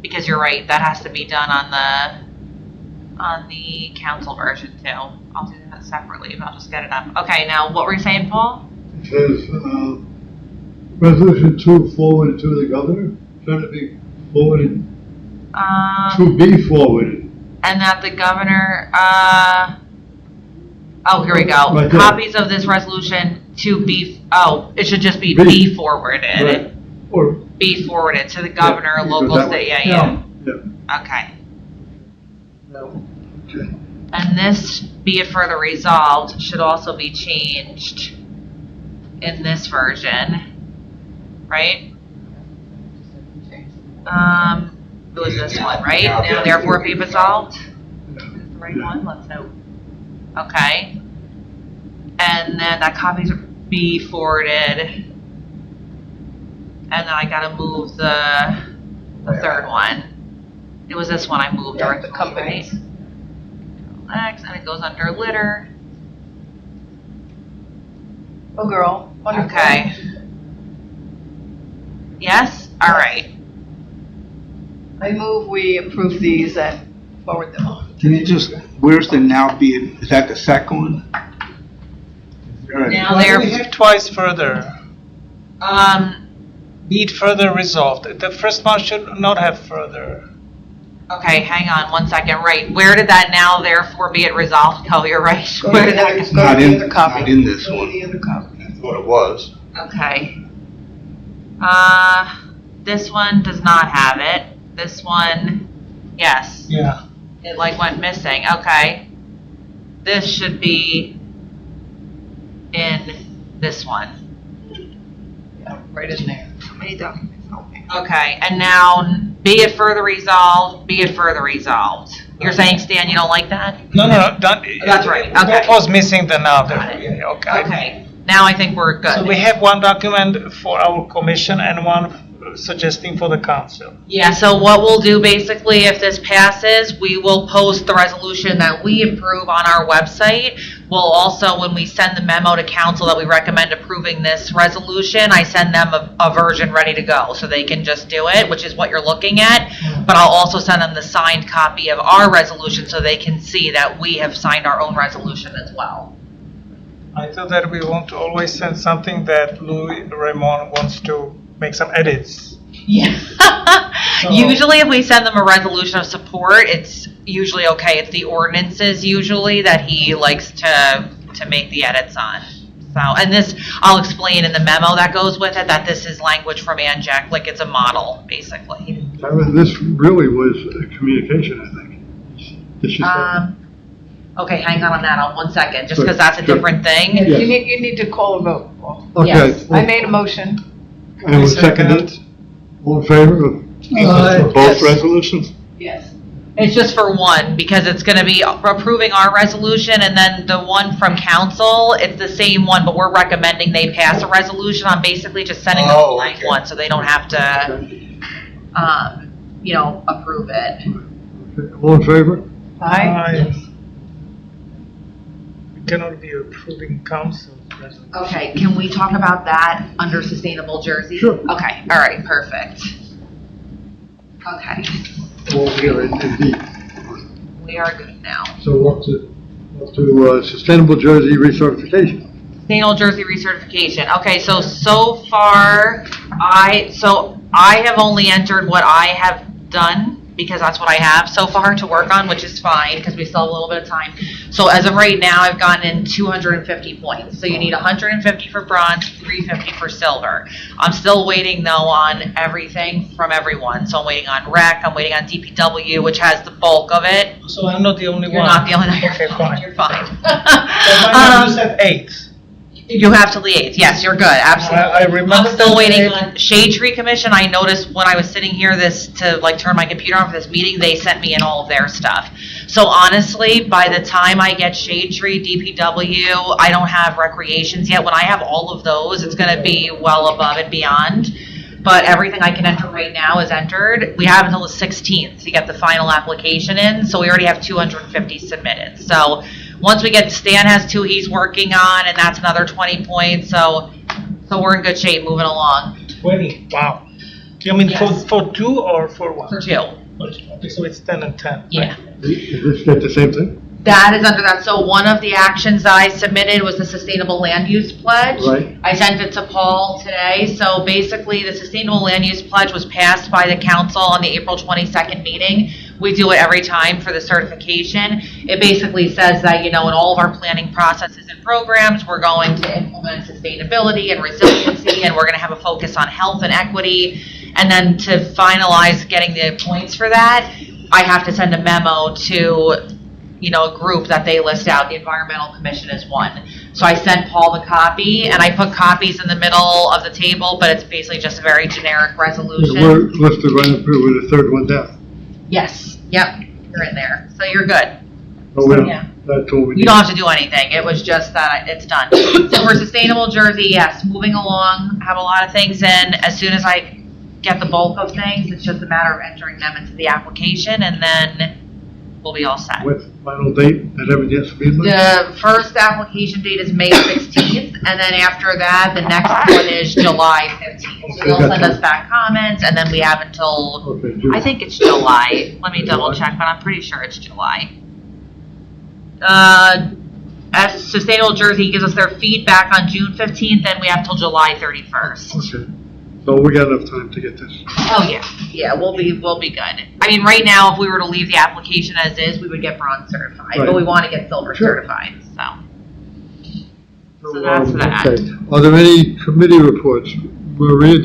Because you're right, that has to be done on the council version too. I'll do that separately, but I'll just get it up. Okay, now, what were you saying, Paul? It says, resolution 2 forwarded to the governor, trying to be forwarded, to be forwarded. And that the governor, oh, here we go. Right there. Copies of this resolution to be, oh, it should just be Be. be forwarded. Right. Or, Be forwarded to the governor, Yeah, local that state, way. yeah. yeah, Okay. okay. And this, be it further resolved, should also be changed in this version, right? It was this one, right? Now therefore be resolved? Is this the right one? Let's hope. Okay. And then that copies be forwarded. And then I gotta move the third one. It was this one I moved Yeah, originally, the companies. right? X, and it goes under litter. Oh, girl. Wonderful. Okay. Yes? All right. I move we approve these and forward them on. Can you just, where's the now be it, is that the second one? Now Why do they're, we have twice further? Be it further resolved. The first one should not have further. okay, hang on one second, right. Where did that now therefore be it resolved? Oh, you're right. Go Where to did the that other- go? go Not to the in, other copy. not in this Go to one. the other copy. I thought it was. Okay. This one does not have it. This one, yes. Yeah. It like went missing, okay. This should be in this one. Yeah, right in there. Many documents, okay. Okay, and now, be it further resolved, be it further resolved. You're saying, Stan, you don't like that? No, don't. That's right, What okay. was missing then now? Got it. Yeah, okay. Okay, now I think we're So we good. have one document for our commission and one suggesting for the council. Yeah, so what we'll do basically, if this passes, we will post the resolution that we approve on our website. We'll also, when we send the memo to council that we recommend approving this resolution, I send them a version ready to go, so they can just do it, which is what you're looking at. But I'll also send them the signed copy of our resolution, so they can see that we have signed our own resolution as well. I thought that we want to always send something that Louis Raymond wants to make some edits. Yeah. Usually if we send them a resolution of support, it's usually okay. It's the ordinances usually that he likes to make the edits on. So, and this, I'll explain in the memo that goes with it, that this is language from Anjac, like it's a model, basically. I mean, this really was a communication, I think. This should say. Okay, hang on that on 1 second, just because that's a Sure. different thing. Yeah. You need to call a vote, Paul. Okay. yes, I made a motion. Anyone second it? All in favor of Aye. For both resolutions? Yes. It's just for one, because it's gonna be approving our resolution, and then the one from council, it's the same one, but we're recommending they pass a resolution on basically just sending them a Oh, blank okay. one, so they don't have to, approve it. Okay, all in favor? I we cannot be approving council resolution. Okay, can we talk about that under Sustainable Jersey? Sure. Okay, all right, perfect. Okay, Well, we are indeed. we are good now. So up to Sustainable Jersey recertification. Sustainable Jersey recertification. Okay, so far, I have only entered what I have done, because that's what I have so far to work on, which is fine, because we still have a little bit of time. So as of right now, I've gotten in 250 points. So you need 150 for bronze, 350 for silver. I'm still waiting, though, on everything from everyone. So I'm waiting on rec, I'm waiting on DPW, which has the bulk of it. So I'm not the only one. You're not the only one. Okay, fine. You're fine. But my you said 8. You have to liaise. Yes, you're good. Absolutely. I remember. I'm still that waiting date. on Shade Tree Commission. I noticed when I was sitting here to turn my computer on for this meeting, they sent me in all of their stuff. So honestly, by the time I get Shade Tree, DPW, I don't have recreations yet. When I have all of those, it's going to be well above and beyond. But everything I can enter right now is entered. We have until the 16th to get the final application in. So we already have 250 submitted. So once we get, Stan has 2 he's working on, and that's another 20 points. So we're in good shape moving along. 20. Wow. You mean Yes. for 2 or for 1? For 2. Okay, so it's 10 and 10. Yeah. Is this the same thing? That is under that. So one of the actions I submitted was the Sustainable Land Use Pledge. Right. I sent it to Paul today. So basically, the Sustainable Land Use Pledge was passed by the council on the April 22nd meeting. We do it every time for the certification. It basically says that, in all of our planning processes and programs, we're going to implement sustainability and resiliency, and we're going to have a focus on health and equity. And then to finalize getting the points for that, I have to send a memo to a group that they list out. The Environmental Commission is one. So I sent Paul the copy, and I put copies in the middle of the table, but it's basically just a very generic resolution. We're listed right up here with the third one down. Yes, yep, you're in there. So you're good. Oh, well, Yeah. that's all we You need. don't have to do anything. It was just that it's done. So for Sustainable Jersey, yes, moving along, have a lot of things in. As soon as I get the bulk of things, it's just a matter of entering them into the application, and then we'll be all set. What's the final date that everything has to be in? The first application date is May 16th, and then after that, the next one is July 15th. So they'll send us back comments, and then we have until, Okay, June. I think it's July. Let me double check, but I'm pretty sure it's July. As Sustainable Jersey gives us their feedback on June 15th, then we have till July 31st. Okay, so we got enough time to get this. Oh, yeah, we'll be good. I mean, right now, if we were to leave the application as is, we would get bronze certified, but Right. we want to get silver Sure. certified, so that's that. Okay. Are there any committee reports? Maria, do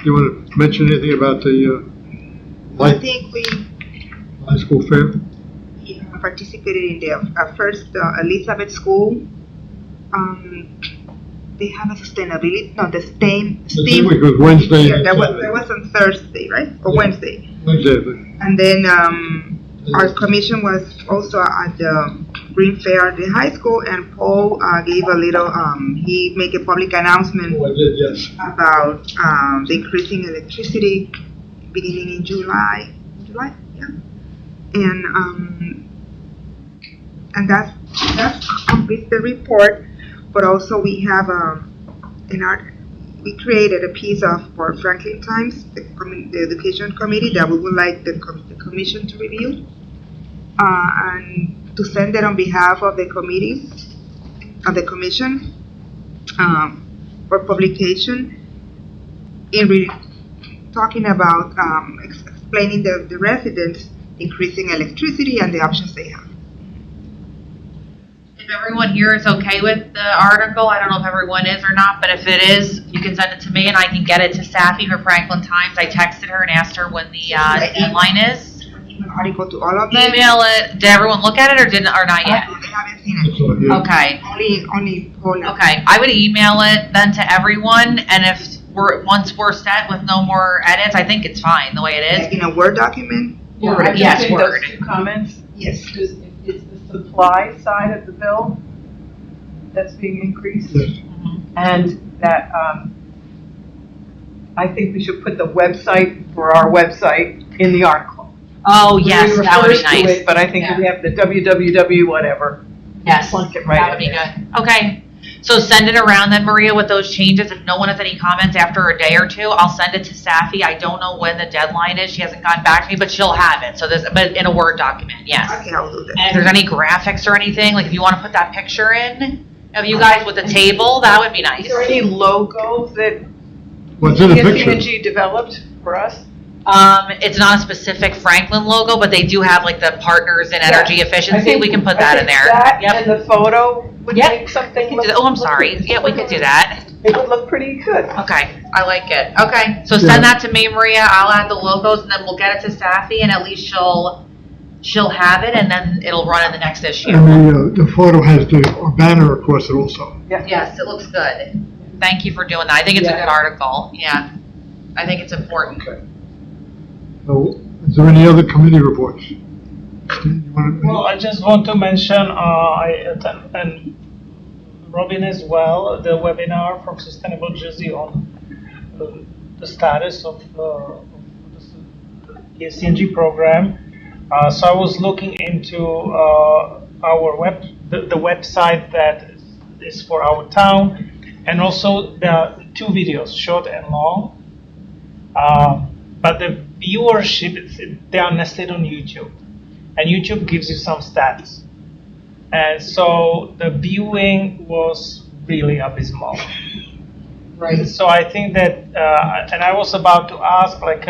you want to mention anything about the I think we high school fair? participated in the first Elizabeth School. They have a sustainability, no, the STEAM. This week was Wednesday. Yeah, and that Saturday. was on Thursday, right? Or Yeah. Wednesday. Wednesday, I think. And then our commission was also at the Green Fair at the high school, and Paul gave a little, he made a public announcement Oh, I did, yes. about the increasing electricity beginning in July, yeah. And that completes the report, but also we have we created a piece for Franklin Times, the education committee, that we would like the commission to review, and to send it on behalf of the committee, of the commission, for publication, talking about explaining the residents increasing electricity and the options they have. If everyone here is okay with the article, I don't know if everyone is or not, but if it is, you can send it to me and I can get it to Safi for Franklin Times. I texted her and asked her when the deadline is. Article to all of them. Email it. Did everyone look at it or not yet? They haven't seen That's all, it. yeah. Okay. Only Paul. Okay. I would email it then to everyone, and if once we're set with no more edits, I think it's fine the way it is. Like in a Word document. Word, I just yes, made word. those 2 comments. Yes. Because it's the supply side of the bill that's being increased. Yes. And that, I think we should put the website for our website in the article. Oh, yes, Really that would be refers to nice. it, But I think Yeah. we have the www whatever. Yes, Plunk it right that would in be there. good. Okay, so send it around then, Maria, with those changes. If no one has any comments after a day or two, I'll send it to Safi. I don't know when the deadline is. She hasn't gotten back to me, but she'll have it. So but in a Word document, yes. Okay, I'll do that. And if there's any graphics or anything, like if you want to put that picture in of you guys with the table, that would be nice. Is there any logo that What's in the picture? PSE&G developed for us? It's not a specific Franklin logo, but they do have like the partners in energy I efficiency. think- We can put I that in think there. That Yep. and the photo would Yep. make something look. Oh, I'm sorry. Yeah, we could do that. It would look pretty good. Okay, I like it. Okay, so send that to me, Maria. I'll add the logos, and then we'll get it to Safi, and at least she'll have it, and then it'll run in the next issue. And the photo has the banner across it also. Yes, it looks good. Thank you for doing that. I think it's a Yeah. good article. Yeah, I think it's important. So, is there any other committee reports? Steve, you want Well, I just want to mention, I attend, and Robin as well, the webinar from Sustainable Jersey on the status of the ESCNG program. So I was looking into our the website that is for our town, and also there are 2 videos, short and long. But the viewership, they are nested on YouTube, and YouTube gives you some stats. And so the viewing was really abysmal. Right. So I think that, and I was about to ask, like,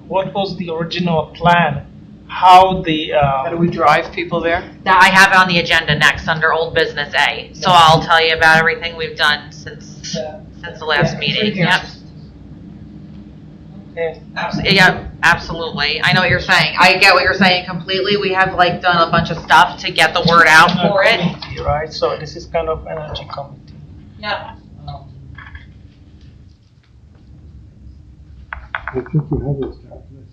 what was the original plan? How the How do we drive people there? That I have it on the agenda next under old business A. So I'll tell you about everything we've done since the last meeting. Yep. Yeah, absolutely. I know what you're saying. I get what you're saying completely. We have like done a bunch of stuff to get the word out for it. committee, right? So this is kind of energy committee. Yeah. I think you have this document.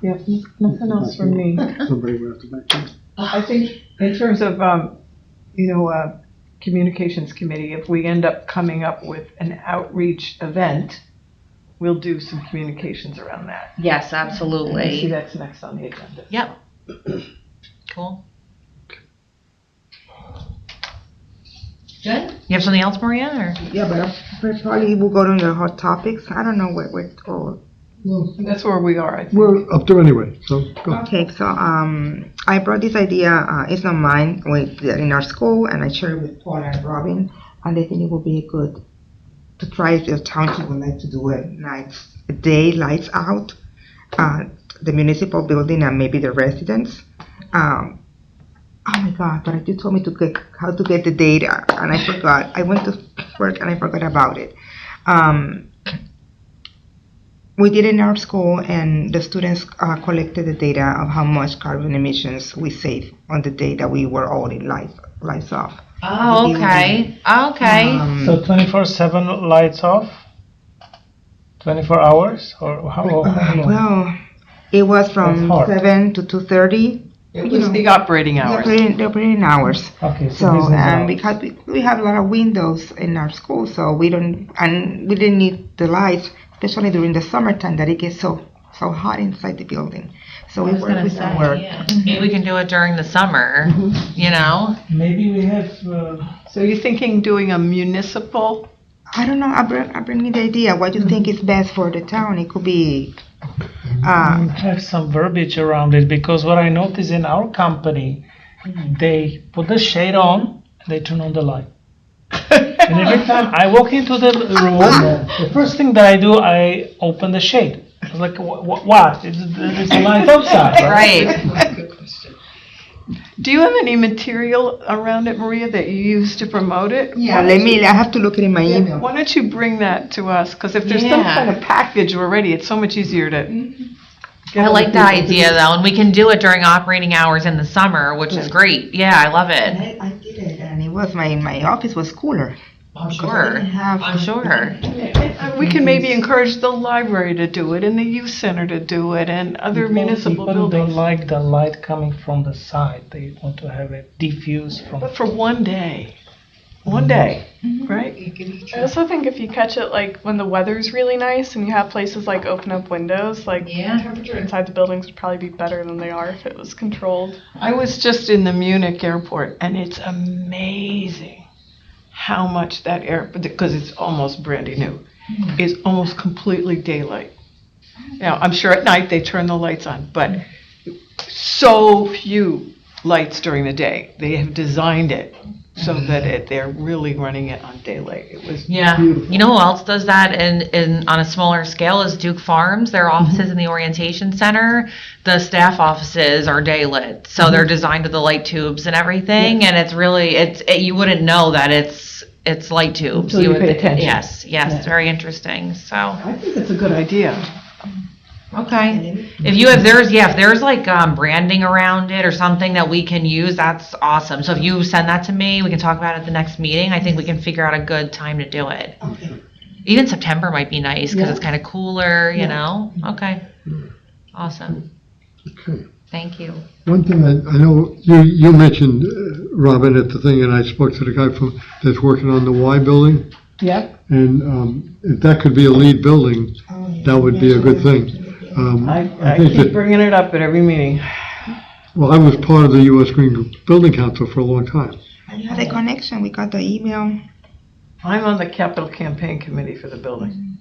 Yeah, nothing else from me. Somebody will have to back up. I think in terms of, communications committee, if we end up coming up with an outreach event, we'll do some communications around that. Yes, I see absolutely. that's next on the agenda. Yep. Cool. Good. You have something else, Maria? Or? Yeah, but probably we'll go to the hot topics. I don't know where it's all. That's where we are, I think. We're up there anyway, so go. Okay, so I brought this idea. It's not mine. In our school, and I shared it with Paul and Robin, and they think it would be good to try if the township would like to do a day lights out, the municipal building and maybe the residents. Oh my God! But you told me how to get the data, and I forgot. I went to work and I forgot about it. We did it in our school, and the students collected the data of how much carbon emissions we saved on the day that we were all in lights off. Oh, okay. Okay. So 24/7 lights off? 24 hours? Or how long? Well, it was from That's hard. 7 to 2:30. It was the operating hours. The operating hours. Okay, So, business hours. because we have a lot of windows in our school, so we didn't need the lights, especially during the summertime that it gets so hot inside the building. So we work with some work. Maybe we can do it during the summer, you know? Maybe we have, So you're thinking doing a municipal? I don't know. I bring me the idea. What do you think is best for the town? It could be. have some verbiage around it, because what I notice in our company, they put the shade on, and they turn on the light. And every time I walk into the room, the first thing that I do, I open the shade. I was like, what? It's a light outside, right? Right. Do you have any material around it, Maria, that you use to promote it? Yeah. I have to look it in my email. Why don't you bring that to us? Because if there's some Yeah. kind of package already, it's so much easier to. I like the idea though, and we can do it during operating hours in the summer, which is great. Yeah, I love it. I did it, and it was my office was cooler. I'm sure. I'm sure. We can maybe encourage the library to do it and the youth center to do it and other municipal People don't buildings. like the light coming from the side. They want to have it diffuse from. But for one day, right? I also think if you catch it like when the weather's really nice and you have places like open up windows, like Yeah. temperature inside the buildings would probably be better than they are if it was controlled. I was just in the Munich airport and it's amazing how much that airport, because it's almost brand new, is almost completely daylight. Now, I'm sure at night they turn the lights on, but so few lights during the day. They have designed it so that they're really running it on daylight. It was Yeah. beautiful. You know who else does that on a smaller scale is Duke Farms. Their offices in the Orientation Center, the staff offices are day lit. So they're designed with the light tubes and everything. And it's really, you wouldn't know that it's light tubes. Until you would- pay attention. Yes, Yeah. it's very interesting. So, I think it's a good idea. okay. If there's like branding around it or something that we can use, that's awesome. So if you send that to me, we can talk about it at the next meeting. I think we can figure out a good time to do it. Even September might be nice because it's kind of cooler, you know? Okay. Awesome. Okay. Thank you. One thing I know, you mentioned, Robin, at the thing, and I spoke to the guy that's working on the Y building, Yep. and if that could be a lead building, that would be a good thing. I think keep that, bringing it up at every meeting. well, I was part of the U.S. Green Building Council for a long time. You had a connection, we got the email. I'm on the capital campaign committee for the building,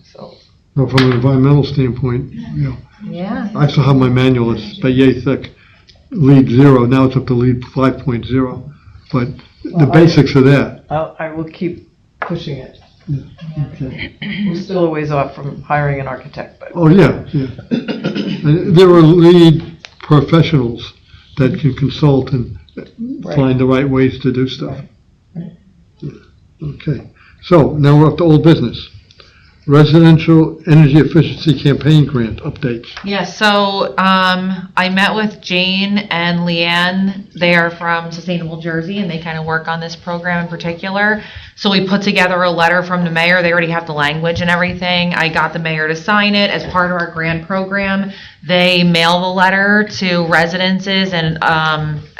so. But from an environmental standpoint, you know, Yeah. I still have my manual, it's about yay thick, lead 0, now it's up to lead 5.0, but the basics of that. I will keep pushing it. Okay. We're still a ways off from hiring an architect, but. Oh, yeah, yeah. And there are lead professionals that can consult and find the right ways to do stuff. Yeah. Okay, so now we're up to old business. Residential Energy Efficiency Campaign Grant updates. Yeah, so I met with Jane and Leanne. They are from Sustainable Jersey, and they kind of work on this program in particular. So we put together a letter from the mayor. They already have the language and everything. I got the mayor to sign it as part of our grant program. They mail the letter to residences and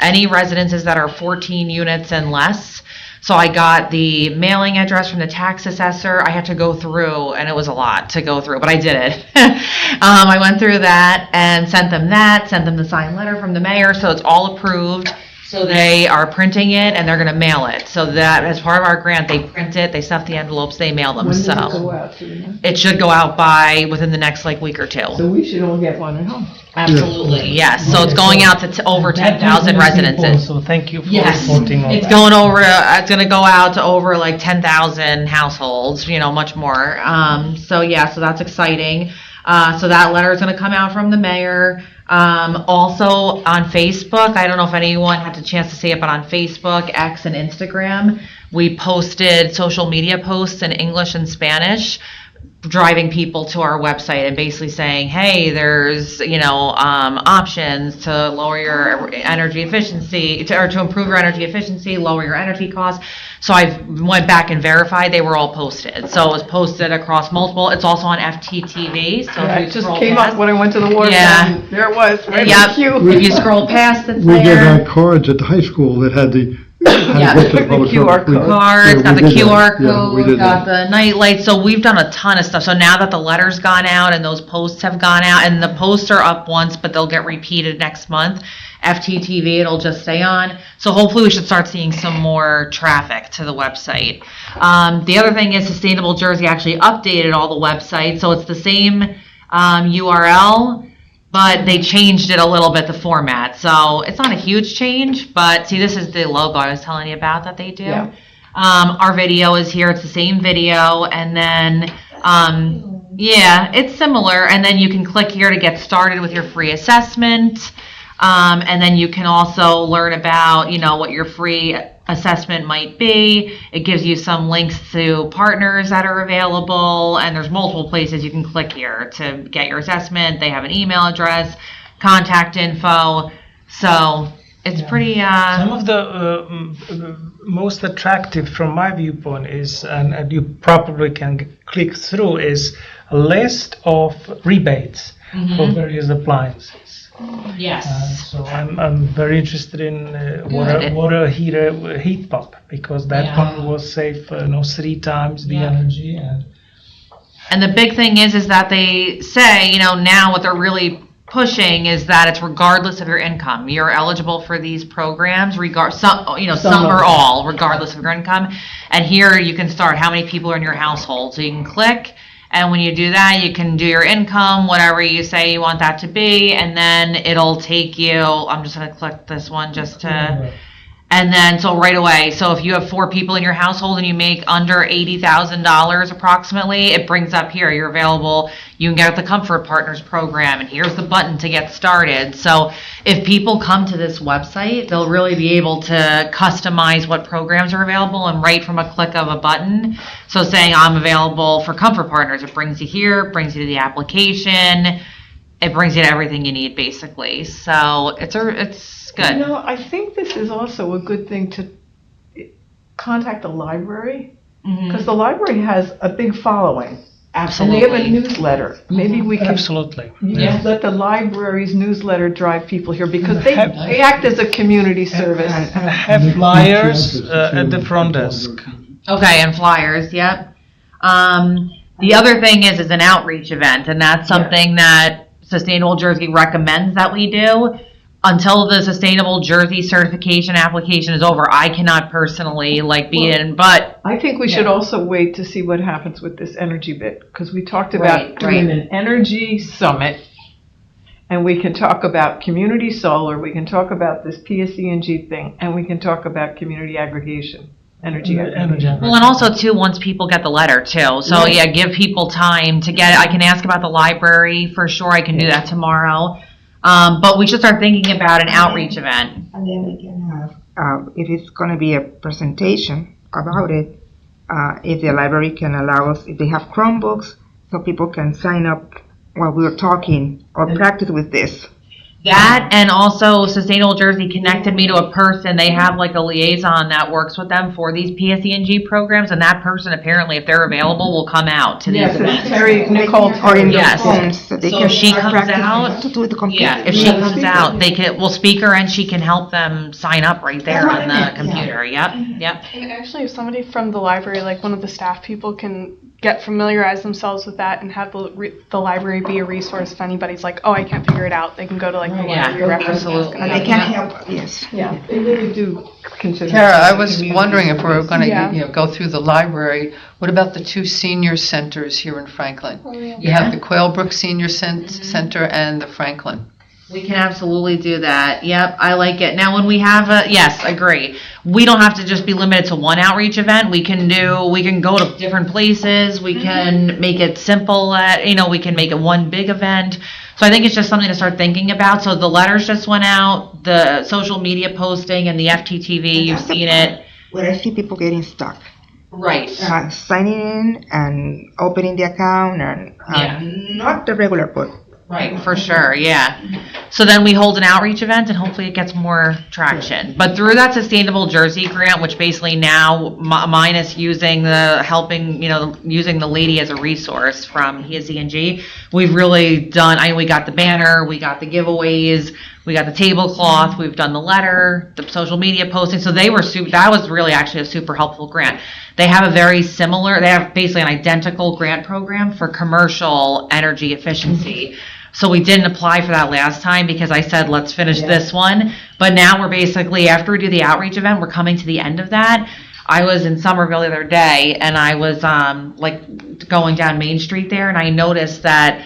any residences that are 14 units and less. So I got the mailing address from the tax assessor. I had to go through, and it was a lot to go through, but I did it. I went through that and sent them the signed letter from the mayor, so it's all approved. So they are printing it, and they're going to mail it. So that, as part of our grant, they print it, they stuff the envelopes, they mail them. When does it So go out to you? it should go out within the next week or two. So we should all get one at home. Absolutely, yes. So it's going out to over That 10,000 is important, residences. So thank you for Yes, reporting on it's that. going over. It's going to go out to over like 10,000 households. Much more. So yeah, so that's exciting. So that letter is going to come out from the mayor. Also on Facebook, I don't know if anyone had the chance to see it, but on Facebook, X, and Instagram, we posted social media posts in English and Spanish, driving people to our website and basically saying, hey, there's, options to lower your energy efficiency, or to improve your energy efficiency, lower your energy costs. So I went back and verified they were all posted. So it was posted across multiple, it's also on FTTV. So Yeah, if it you just scroll came past- up when I went to the water. Yeah. fountain. There it was, right in Yep. the queue. If you scroll past, it's We did there. cards at the high school that had the, Yeah. get to The public QR service. We- code. Cards, yeah, got we the did that. QR Yeah, we code, did got that. the night lights. So we've done a ton of stuff. So now that the letter's gone out and those posts have gone out, and the posts are up once, but they'll get repeated next month. FTTV, it'll just stay on. So hopefully we should start seeing some more traffic to the website. The other thing is Sustainable Jersey actually updated all the websites. So it's the same URL, but they changed it a little bit, the format. So it's not a huge change, but see, this is the logo I was telling you about that they do. Yeah. Our video is here. It's the same video. And then, yeah, it's similar. And then you can click here to get started with your free assessment. And then you can also learn about, what your free assessment might be. It gives you some links to partners that are available, and there's multiple places you can click here to get your assessment. They have an email address, contact info. So It's pretty, Some of the most attractive from my viewpoint is, and you probably can click through, is a list of rebates for various appliances. yes. So I'm very interested in Good. water heater, heat pump, because that Yeah. one will save 3 times the Yeah. energy. And the big thing is that they say, now what they're really pushing is that it's regardless of your income. You're eligible for these programs, some or all, regardless of your income. And here you can start how many people are in your household. So you can click, and when you do that, you can do your income, whatever you say you want that to be, and then it'll take you, I'm just going to click this one just to... And then, so right away, so if you have 4 people in your household and you make under $80,000 approximately, it brings up here, you're available, you can get the Comfort Partners program, and here's the button to get started. So if people come to this website, they'll really be able to customize what programs are available and right from a click of a button. So saying I'm available for Comfort Partners, it brings you here, brings you to the application, it brings you to everything you need basically. So it's good. I think this is also a good thing to contact the library, because the library has a big following. Absolutely. And they have a newsletter. Maybe we can Absolutely. let the library's newsletter drive people here, because they act as a community service. And have flyers at the front desk. Okay, and flyers, yep. The other thing is an outreach event, and that's something that Sustainable Jersey recommends that we do. Until the Sustainable Jersey certification application is over, I cannot personally be in, but I think we should also wait to see what happens with this energy bit, because we talked about doing an energy summit, and we can talk about community solar, we can talk about this PSE&G thing, and we can talk about community aggregation. Energy. Well, and also too, once people get the letter too. So yeah, give people time to get it. I can ask about the library for sure. I can do that tomorrow. But we should start thinking about an outreach event. And then we can have, if it's going to be a presentation about it, if the library can allow us, if they have Chromebooks, so people can sign up while we're talking or practice with this. That, and also Sustainable Jersey connected me to a person. They have a liaison that works with them for these PSE&G programs, and that person apparently, if they're available, will come out to these events. Nicole. Or in Yes. their phones, so they So can if she start comes practicing out, to do the computer. Yeah, if she comes out, we'll speak her and she can help them sign up right there on the computer. Yep. And actually, if somebody from the library, one of the staff people, can familiarize themselves with that and have the library be a resource if anybody's I can't figure it out, they can go to the library reference desk. Absolutely. And they can help, yes. Yeah, they really do consider. Tara, I was wondering if we were going to, Yeah. go through the library. What about the 2 senior centers here in Franklin? You Yeah. have the Quailbrook Senior Center and the Franklin. We can absolutely do that. Yep, I like it. Now, when we have yes, agree. We don't have to just be limited to one outreach event. We can go to different places. We can make it simple. We can make it one big event. So I think it's just something to start thinking about. So the letters just went out, the social media posting, and the FTTV. You've seen it. Where I see people getting stuck. Right. Signing in and opening the account and not the regular, but Right, for sure, yeah. So then we hold an outreach event and hopefully it gets more traction. But through that Sustainable Jersey grant, which basically now minus using using the lady as a resource from PSE&G, we've really done, we got the banner, we got the giveaways, we got the tablecloth, we've done the letter, the social media posting. So that was really actually a super helpful grant. They have they have basically an identical grant program for commercial energy efficiency. So we didn't apply for that last time because I said, let's finish this one. But now we're basically, after we do the outreach event, we're coming to the end of that. I was in Somerville the other day and I was going down Main Street there and I noticed that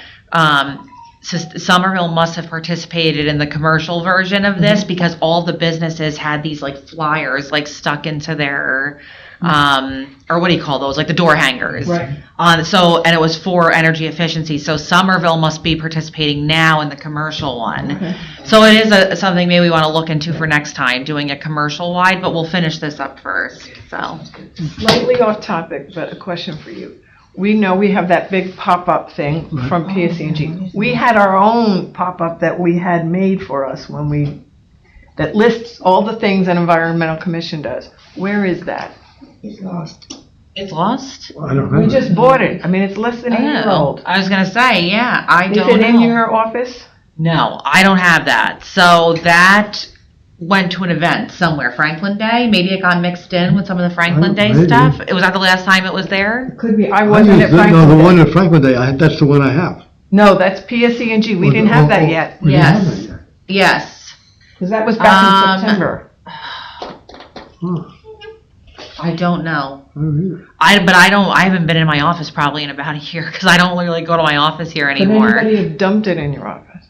Somerville must have participated in the commercial version of this because all the businesses had these flyers stuck into their or what do you call those, the door hangers, right? And it was for energy efficiency. So Somerville must be participating now in the commercial one. Okay. So it is something maybe we want to look into for next time, doing a commercial wide, but we'll finish this up first. So slightly off topic, but a question for you. We know we have that big pop-up thing from PSE&G. We had our own pop-up that we had made for us when we that lists all the things an environmental commission does. Where is that? It's lost. It's lost? I don't We have just it. bought it. I mean, it's less than a year Oh, old. I was gonna say, yeah, I Is don't it in know. your office? No, I don't have that. So that went to an event somewhere, Franklin Day. Maybe it got mixed in with some of the Franklin Day Maybe. stuff. It was that the last time it was there? Could be. I I wasn't used at the- No, Franklin the one Day. at Franklin Day, that's the one I have. No, that's PSE&G. We didn't have that yet. We didn't have Yes. that yet. Yes. Because that was back in September. Huh. I don't know. I don't either. I haven't been in my office probably in about a year because I don't really go to my office here Could anymore. anybody have dumped it in your office?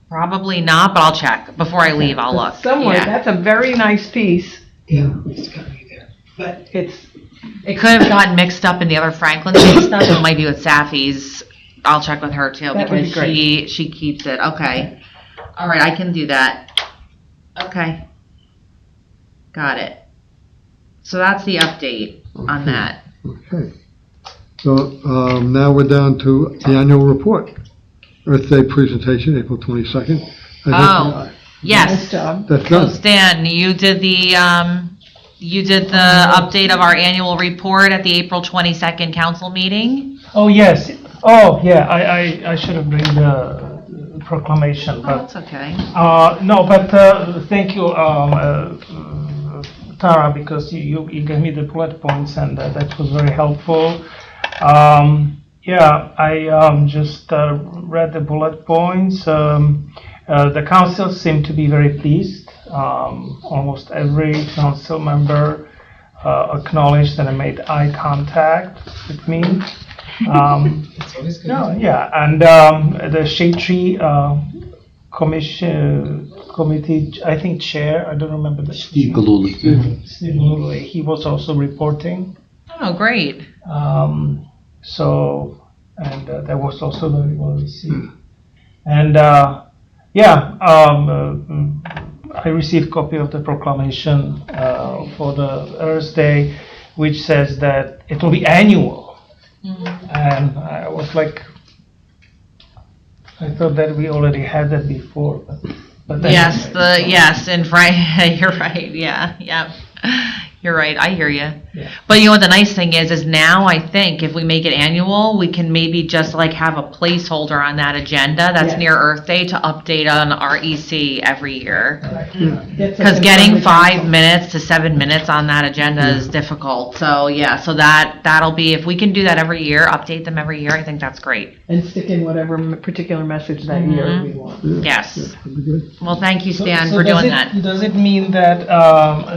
Probably not, but I'll check. Before I leave, I'll look. Somewhere, Yeah. that's a very nice piece. Yeah, it's gotta be there. But it's, It could have gotten mixed up in the other Franklin Day stuff. It might be with Safi's. I'll check with her too That would because be she keeps it. Okay. All right, I can do that. Okay. Got it. So that's the update on Okay. that. Okay. So, now we're down to the annual report. Earth Day presentation, April 22nd. Oh. nice Yes. job. That's So done. Stan, you did the update of our annual report at the April 22nd council meeting. Oh, yes. Oh, yeah, I should have bring the proclamation, Oh, but, that's okay. no, but, thank you, Tara, because you gave me the bullet points and that was very helpful. Yeah, I just read the bullet points. The council seemed to be very pleased. Almost every council member acknowledged and made eye contact with me. No, yeah, and the shade tree committee, I think chair, I don't remember the. Steve Galuli, he was also reporting. Oh, great. So, and that was also very well received. And yeah, I received copy of the proclamation for the Earth Day, which says that it will be annual. And I was like, I thought that we already had that before, but then Yes, and you're right. Yeah. You're right. I hear you. Yeah. But you know what the nice thing is now I think if we make it annual, we can maybe just like have a placeholder on that agenda that's Yeah. near Earth Day to update on REC every year. Get Because something getting from the 5 council. minutes to 7 minutes on that agenda is difficult. So yeah, so that'll be, if we can do that every year, update them every year, I think that's great. And stick in whatever particular message that year we want. Yes. That'd be good. Well, thank you, Stan, So for does doing it- that. Does it mean that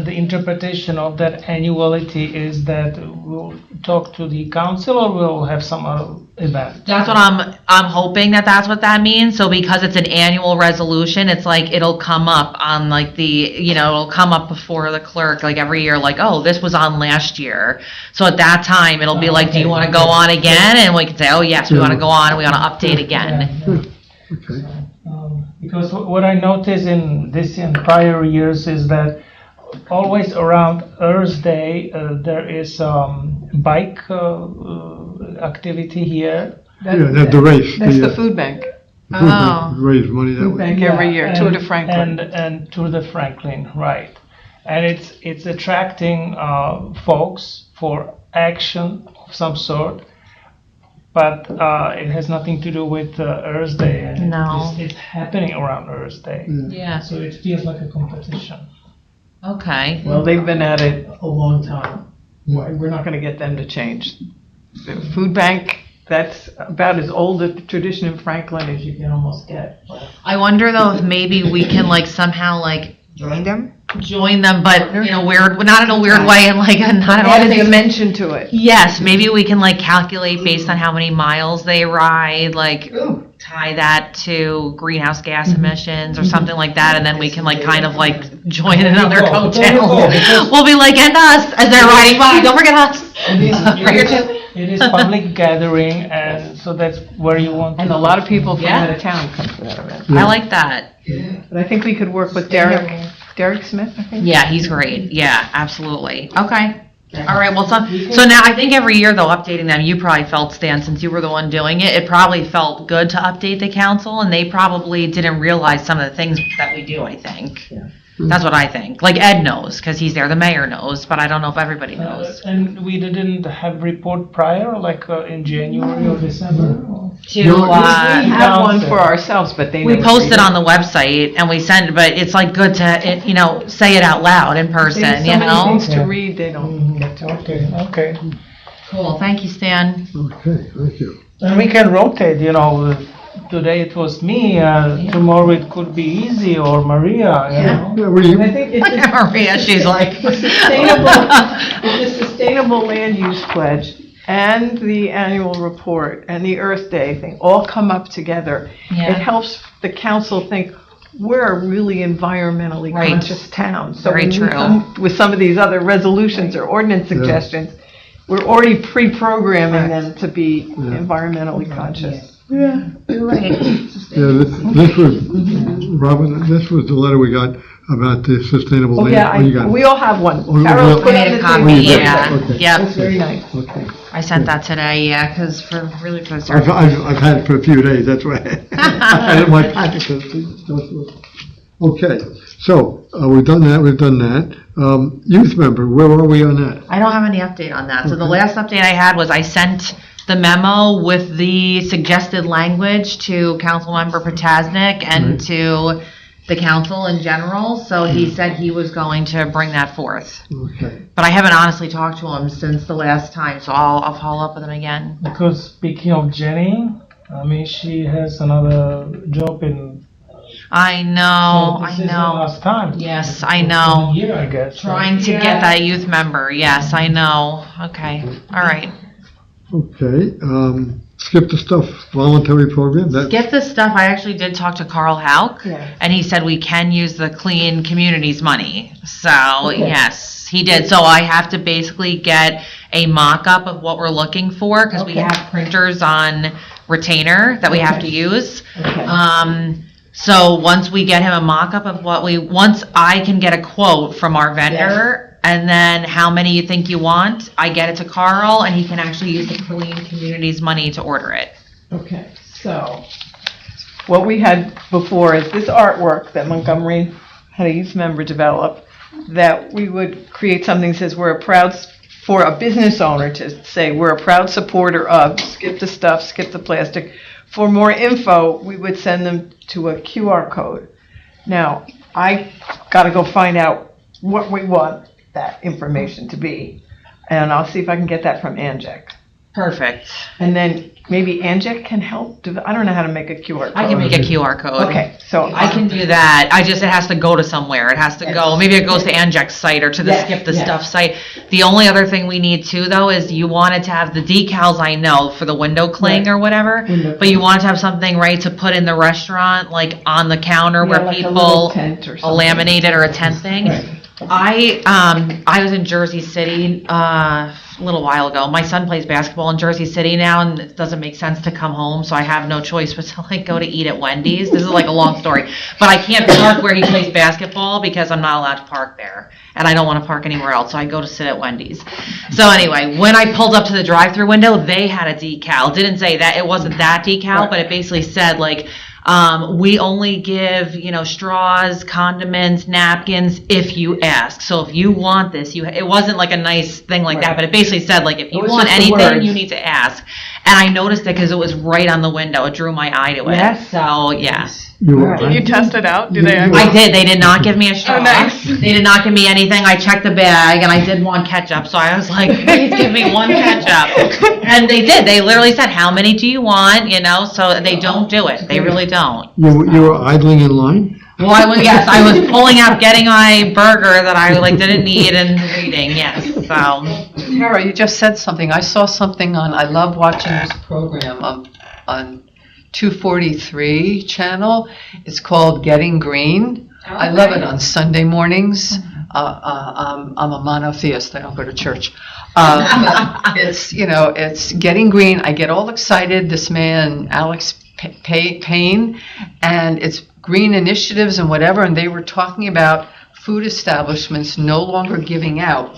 the interpretation of that annuality is that we'll talk to the council or we'll have some other event? That's what I'm hoping that's what that means. So because it's an annual resolution, it's like it'll come up on like it'll come up before the clerk like every year, like, oh, this was on last year. So at that time, it'll be like, do you want to go on again? And we can say, oh, yes, we want to go on, we want to update again. Okay. Because what I noticed in prior years is that always around Earth Day, there is bike activity here. Yeah, the race. That's the food bank. the food bank Oh. Raise money that Food way. bank every year, Tour de And- Franklin. And Tour de Franklin, right. And it's attracting folks for action of some sort, but it has nothing to do with Earth Day. And No. it's happening around Earth Day. Yeah, So it feels like a competition. okay. Well, they've been at it a long time. We're not going to get them to change. The food bank, that's about as old a tradition in Franklin as you can almost get. I wonder though if maybe we can like somehow like Join them? join them, but in a weird, not in a weird way, and like not at all. Add a dimension to it. Yes, maybe we can like calculate based on how many miles they ride, like tie that to greenhouse gas emissions or something like that, and then we can like kind of like join in on their There you go. coattails. We'll be like, and us, as they're riding by, don't forget us. It is public gathering, and so that's where you want to. And a lot of people from Yeah. out of town come to that event. I like that. But I think we could work with Derek Smith, I think. Yeah, he's great. Yeah, absolutely. Okay. All right, well, so now I think every year though, updating them, you probably felt, Stan, since you were the one doing it, it probably felt good to update the council, and they probably didn't realize some of the things that we do, I think. That's what I think. Like Ed knows, because he's there, the mayor knows, but I don't know if everybody knows. And we didn't have report prior, like in January or December? To, We have one for ourselves, but they we never post read it on the website and we send, but it's like good to, say it out loud in person, They have you so many know? things to read, they don't get to. Okay. Cool, thank you, Stan. Okay, thank you. And we can rotate, today it was me, tomorrow it could be Easy or Maria, Yeah, I think it's Look at Maria, she's like. the sustainable land use pledge and the annual report and the Earth Day thing all come up together. Yeah. It helps the council think, we're a really environmentally Right. conscious town. So Very when we true. come with some of these other resolutions or ordinance suggestions, we're already pre-programming them to be environmentally conscious. You're right. Yeah, this was, Robin, this was the letter we got about the sustainable Oh, land. yeah, you got it? we all have one. Oh, Carol well- put I it made a on the copy, table. yeah, Okay. yep. That's very nice. Okay. I sent that today, yeah, because for the I've had it for a few days, that's why. I had it in my packet. Okay, so, we've done that. Youth member, where are we on that? I don't have any update on that. So the Okay. last update I had was I sent the memo with the suggested language to Councilmember Potasnik and Right. to the council in general. So he said he was going to bring that forth. Okay. But I haven't honestly talked to him since the last time, so I'll follow up with him again. Because speaking of Jenny, she has another job in. I know, so I this is the know. last time. Yes, I know. For the year, I guess. Trying to get that youth member. Yes, I know. Okay, all right. Okay, skip the stuff, voluntary program, that, Skip this stuff. I actually did talk to Carl Hauk, Yeah. and he said we can use the Clean Communities money. So, Okay. yes, he did. So I have to basically get a mock-up of what we're looking for, because we Okay. have printers on retainer that we have to use. Okay. So once we get him a mock-up of once I can get a quote from our vendor, and then how many you think you want, I get it to Carl, and he can actually use the Clean Communities money to order it. Okay, so what we had before is this artwork that Montgomery had a youth member develop, that we would create something that says for a business owner to say, we're a proud supporter of, skip the stuff, skip the plastic. For more info, we would send them to a QR code. Now, I gotta go find out what we want that information to be, and I'll see if I can get that from Anjek. Perfect. And then maybe Anjek can help, I don't know how to make a QR code. I can make a QR code. Okay, so I can do that. It has to go to somewhere. It has to go, maybe it goes to Anjek's site or to the Yes, Skip the yes. Stuff site. The only other thing we need too, though, is you wanted to have the decals, I know, for the window cling Right. or whatever, Window but you cling. wanted to have something, right, to put in the restaurant, like on the counter Yeah, where like a little people, tent or a something. laminated or a tent thing. Right. I was in Jersey City a little while ago. My son plays basketball in Jersey City now, and it doesn't make sense to come home, so I have no choice but to go to eat at Wendy's. This is like a long story, but I can't park where he plays basketball because I'm not allowed to park there, and I don't want to park anywhere else, so I go to sit at Wendy's. So anyway, when I pulled up to the drive-through window, they had a decal. It didn't say that, it wasn't that decal, but it basically said we only give, straws, condiments, napkins if you ask. So if you want this, it wasn't like a nice thing like that, but it basically said if you was want just the anything, words. you need to ask. And I noticed it because it was right on the window. It drew my eye to it. Yes. So, yeah. Did you test it out? Do they You- actually? I did. They did not give me a straw. Oh, nice. They did not give me anything. I checked the bag, and I did want ketchup. So I was like, please give me one ketchup. And they did. They literally said, how many do you want? So they don't do it. They really don't. You were idling in line? Well, I was pulling out, getting my burger that I didn't need and waiting, yes, so. Tara, you just said something. I saw something I love watching this program on 243 channel. It's called Getting Green. I love it on Sunday mornings. I'm a monotheist. I don't go to church. It's Getting Green. I get all excited. This man, Alex Payne, and it's green initiatives and whatever, and they were talking about food establishments no longer giving out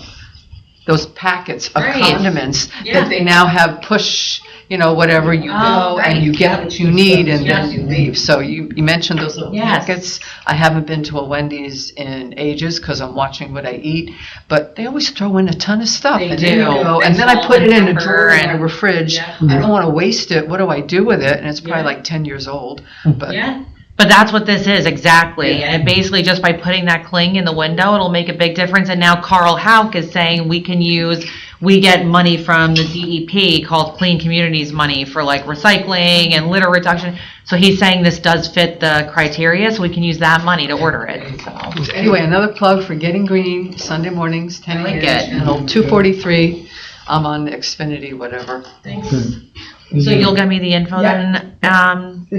those packets of Right. condiments Yeah. that they now have push, whatever you go right. and you get what you need and then Yes. you leave. So you mentioned those little Yes. packets. I haven't been to a Wendy's in ages because I'm watching what I eat, but they always throw in a ton of stuff. They and then you do. go- They and then I salt put it and in a pepper drawer in and- my fridge. Yeah. I don't want to waste it. What do I do with it? And it's probably Yeah. like 10 years old. But Yeah. But that's what this is, exactly. And basically, just by putting that cling in the window, it'll make a big difference. And now Carl Hauk is saying we get money from the DEP called Clean Communities money for like recycling and litter reduction. So he's saying this does fit the criteria, so we can use that money to order it. So. anyway, another plug for Getting Green, Sunday mornings, 10 I like a.m. it. channel 243. I'm on Xfinity, whatever. Thanks. So you'll get me the info then,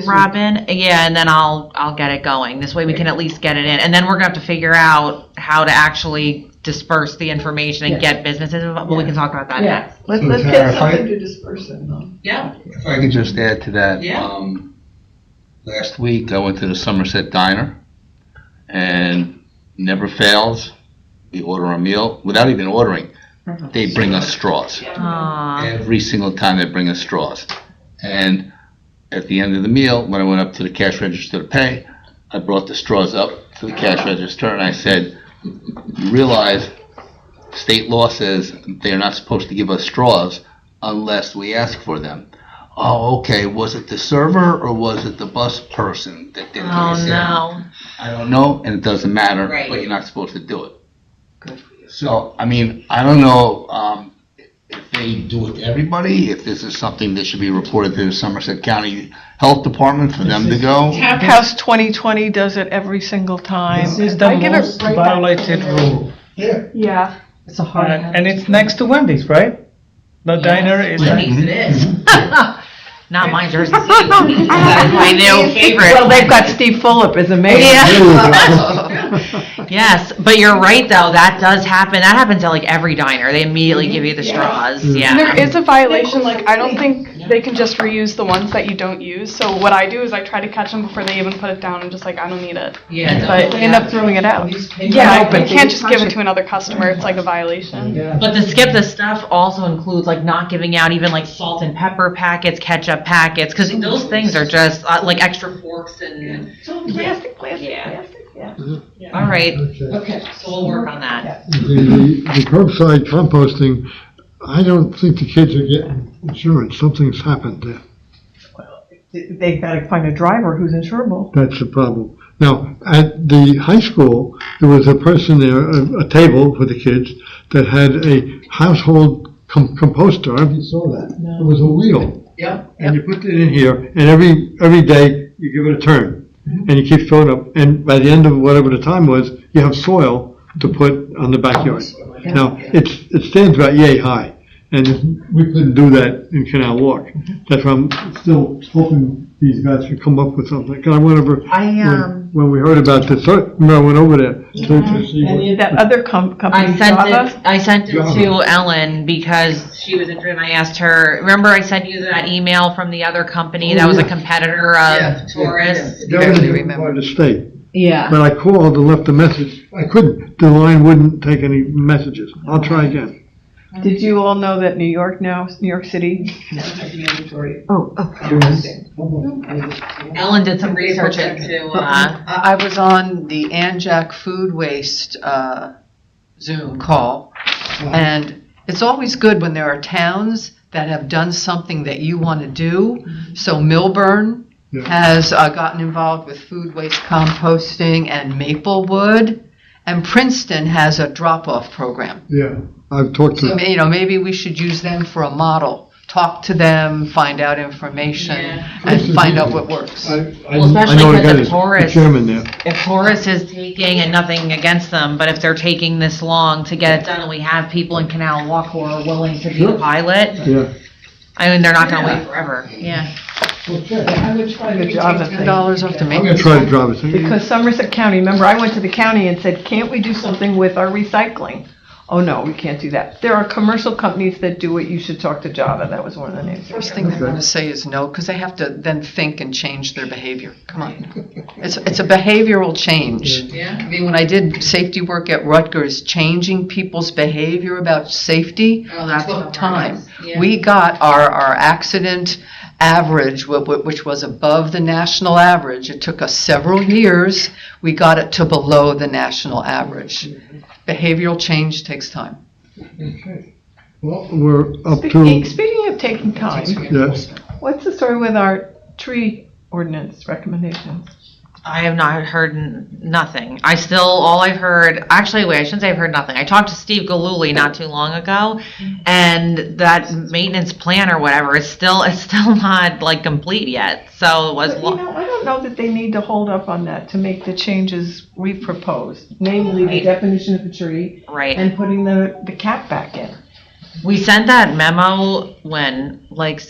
Robin? Yeah, and then I'll get it going. This way we can at least get it in. And then we're gonna have to figure out how to actually disperse the information and get businesses involved, but we can talk about that next. Let's So, get Tara, if I- something to disperse it. Yeah. If I could just add to that. Yeah. Last week, I went to the Somerset Diner, and never fails, we order a meal, without even ordering, they bring us straws. Aw. Every single time they bring us straws. And at the end of the meal, when I went up to the cash register to pay, I brought the straws up to the cash register and I said, you realize state law says they're not supposed to give us straws unless we ask for them. Oh, okay, was it the server or was it the bus person that did it? I Oh, said, no. I don't know, and it doesn't matter, Right. but you're not supposed to do it. Good. So, I mean, I don't know if they do it to everybody, if this is something that should be reported to the Somerset County Health Department for them to go. Tap House 2020 does it every single time. This is the I give it most right back. violated rule. Yeah. It's a hard And it's next to Wendy's, right? The diner is. Wendy's it is. Not my Jersey City. That is my new favorite. Well, they've got Steve Fulop as a mayor. Yes, but you're right though, that does happen. That happens at like every diner. They immediately give you the straws, And there yeah. is a violation, like, I don't think they can just reuse the ones that you don't use, so what I do is I try to catch them before they even put it down, and just like, I don't need it. Yeah, But They end up throwing it out. Yeah, but you can't just give it to another customer, it's like a violation. but the skip the stuff also includes like not giving out even like salt and pepper packets, ketchup packets, because those things are just like extra forks and. Plastic, Yeah. yeah. All right, Okay. so we'll work on that. The curbside composting, I don't think the kids are getting insurance. Something's happened there. They've got to find a driver who's insurable. That's the problem. Now, at the high school, there was a person there, a table for the kids, that had a household composter. I don't know if you saw that. It was a wheel. Yep. And you put it in here, and every day you give it a turn. And you keep filling up, and by the end of whatever the time was, you have soil to put on the backyard. Now, it stands about yay high, and we couldn't do that in Canal Walk. That's why I'm still hoping these guys can come up with something. Because I went over, when we heard about this, I went over there to see what. And that other company, I Java, sent it to Ellen because she was interested and I asked her, remember I sent you that email from the other company that was a competitor of Taurus? That was part of the state. Yeah. But I called and left a message. I couldn't. The line wouldn't take any messages. I'll try again. did you all know that New York City? Ellen did some research into, I was on the Anjac food waste Zoom call, and it's always good when there are towns that have done something that you want to do. So Milburn has gotten involved with food waste composting, and Maplewood, and Princeton has a drop-off program. Yeah, I've talked So, to. maybe we should use them for a model. Talk to them, find out information, Yeah. and find out what works. I Well, especially know the because guy, of Taurus. the chairman there. if Taurus is taking, and nothing against them, but if they're taking this long to get it done and we have people in Canal Walk who are willing to be the pilot, Yeah. I mean, they're not gonna wait forever, yeah. I would try the Java thing. $10 off the I'm gonna maintenance. try to drive it. Because Somerset County, remember, I went to the county and said, can't we do something with our recycling? oh no, we can't do that. There are commercial companies that do it, you should talk to Java, that was one of the names. First thing they're going to say is no, because they have to then think and change their behavior. Come on. It's a behavioral change. Yeah. I mean, when I did safety work at Rutgers, changing people's behavior about safety Oh, that's took what time. it is. Yeah. We got our accident average, which was above the national average. It took us several years. We got it to below the national average. Behavioral change takes time. Well, we're up Speaking to, of taking time, yes, what's the story with our tree ordinance recommendations? I have not heard nothing. All I've heard, actually, wait, I shouldn't say I've heard nothing. I talked to Steve Galuli not too long ago, and that maintenance plan or whatever is still not like complete yet. So it was. But, I don't know that they need to hold up on that to make the changes we've proposed, namely the Right. definition of a tree Right. and putting the cap back in. We sent that memo when, like,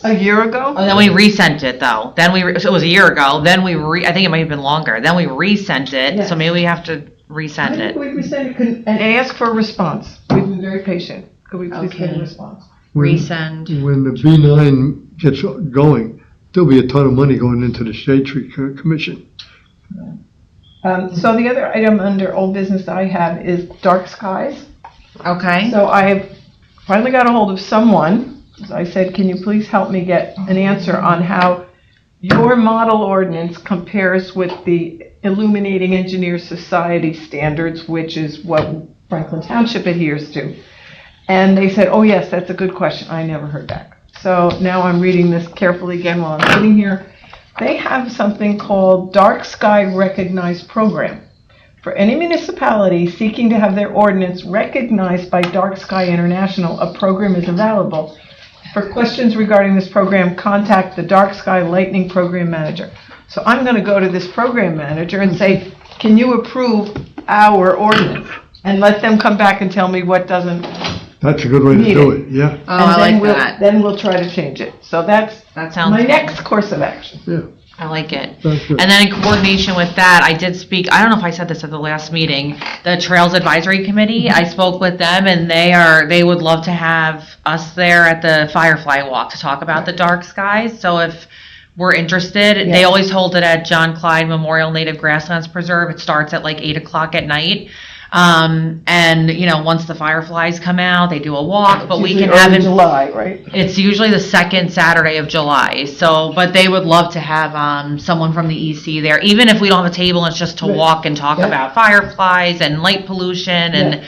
A year ago? oh, then we resent it though. Then so it was a year ago. Then I think it might have been longer. Then we resent it. Yes. So maybe we have to I resend think it. we resent it and ask for a response. We've been very patient. Could we please get a Okay. response? Resend. when the B9 gets going, there'll be a ton of money going into the Shade Tree Commission. So the other item under old business that I have is dark skies. Okay. So I have finally got a hold of someone. So I said, can you please help me get an answer on how your model ordinance compares with the Illuminating Engineers Society standards, which is what Franklin Township adheres to? And they said, oh yes, that's a good question. I never heard back. So now I'm reading this carefully again while I'm sitting here. They have something called Dark Sky Recognized Program. For any municipality seeking to have their ordinance recognized by Dark Sky International, a program is available. For questions regarding this program, contact the Dark Sky Lightning Program Manager. So I'm going to go to this program manager and say, can you approve our ordinance? And let them come back and tell me what doesn't. That's a good way to Need do it. it, yeah, Oh, I like that. Then we'll try to change it. So that's That sounds my good. next course of action. yeah. I like it. That's good. And then in coordination with that, I did speak, I don't know if I said this at the last meeting, the Trails Advisory Committee, I spoke with them and they would love to have us there at the Firefly Walk to talk about the dark skies. So if we're interested, they Yeah. always hold it at John Clyde Memorial Native Grasslands Preserve. It starts at like 8 o'clock at night. And once the fireflies come out, they do a walk, but we Usually can have early it. July, right? It's usually the second Saturday of July. So, but they would love to have someone from the EC there, even if we don't have a table. It's just to Right. walk and talk Yeah. about fireflies and light pollution, and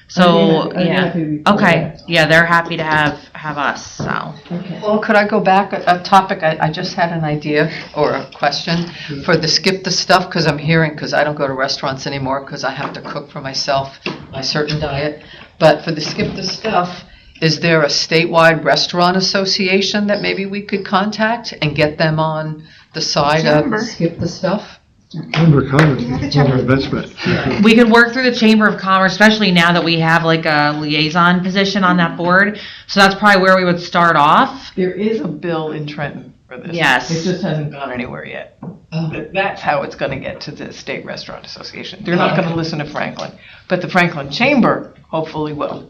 so I'd be yeah. happy to be part of Okay, that. yeah, they're happy to have us. So Okay. Well, could I go back a topic? I just had an idea or a question for the skip the stuff, because I don't go to restaurants anymore because I have to cook for myself, my certain diet. But for the skip the stuff, is there a statewide restaurant association that maybe we could contact and get them on the side Chamber. of skip the stuff? Chamber of Commerce, Yeah, the Chamber. investment. we could work through the Chamber of Commerce, especially now that we have like a liaison position on that board. So that's probably where we would start off. There is a bill in Trenton for this. Yes. It just hasn't gone anywhere yet. That's how it's going to get to the State Restaurant Association. They're not going to listen to Franklin, but the Franklin Chamber hopefully will.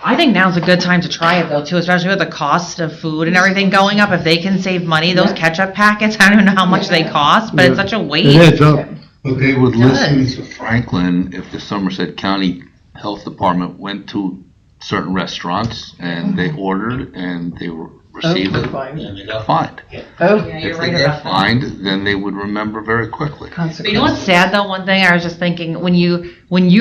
I think now's a good time to try it though too, especially with the cost of food and everything going up. If they can save money, those ketchup packets, I don't even know how much they cost, but it's Yeah. such a It waste. adds up. But they would It listen does. to Franklin if the Somerset County Health Department went to certain restaurants and they ordered and they were received it fine. and they got fined. Oh, Yeah, you're If right they about got that. fined, then they would remember very quickly. But you know what's sad though? One thing I was just thinking when you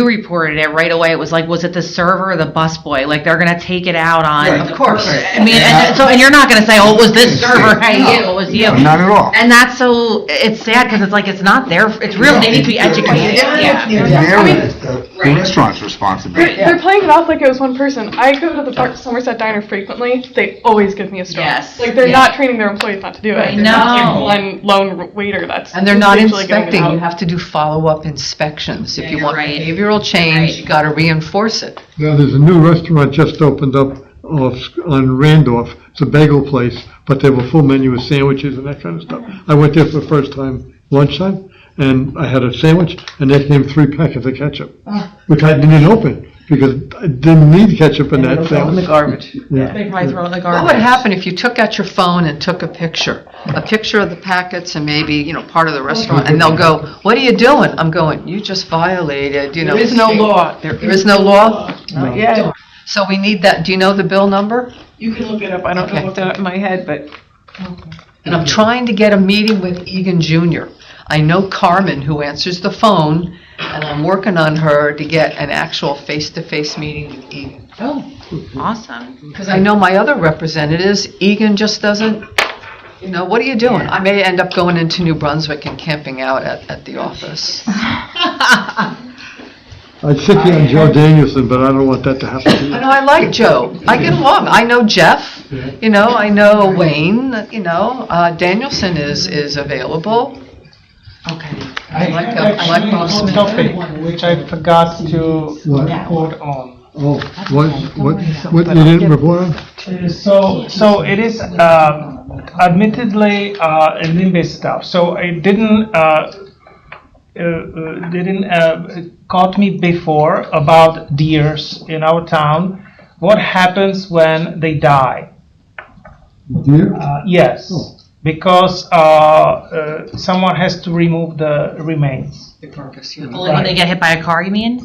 reported it right away, it was like, was it the server or the busboy? Like they're gonna take it out on. Right. Of course. I mean, and you're not gonna say, oh, it was this server, hey, you, it was you. No, not at all. And that's so it's sad because it's like it's not their. It's really they need to be educated. Yeah. The restaurant's responsibility. They're playing it off like it was one person. I go to the Somerset Diner frequently. They always give me a straw. Yes. Like they're Yeah. not training their employees not to do it. I It's not know. like one lone waiter that's And they're not usually giving it inspecting, out. you have to do follow-up inspections. If Yeah, you you're want right. behavioral change, Right. you gotta reinforce it. Now, there's a new restaurant just opened up on Randolph. It's a bagel place, but they have a full menu of sandwiches and that kind of stuff. I went there for the first time lunchtime, and I had a sandwich, and there came 3 packets of ketchup, which I didn't open, because I didn't need ketchup in that Throw it in the thing. garbage. Yeah. They probably throw it in the garbage. What would happen if you took out your phone and took a picture of the packets and maybe, part of the restaurant, and they'll go, "What are you doing?" I'm going, "You just violated, There is no law. There is no law? Not yet. So we need that. Do you know the bill number? You can look it up. I don't know off the top of my head, but. And I'm trying to get a meeting with Egan Jr. I know Carmen, who answers the phone, and I'm working on her to get an actual face-to-face meeting with Egan. Oh, awesome. Because I know my other representatives, Egan just doesn't, what are you doing? I may end up going into New Brunswick and camping out at the office. I'd stick you on Joe Danielson, but I don't want that to happen to you. I know, I like Joe. I get along. I know Jeff, I know Wayne, Danielson is available. Okay. I like Bob Smith. Topic, which I forgot to report on. Oh, what you didn't report on? So it is admittedly NIMBY stuff. So it didn't caught me before about deers in our town. What happens when they die? Deer? Yes, Oh. because someone has to remove the remains. The carcass, Only when they get hit by a car, you mean?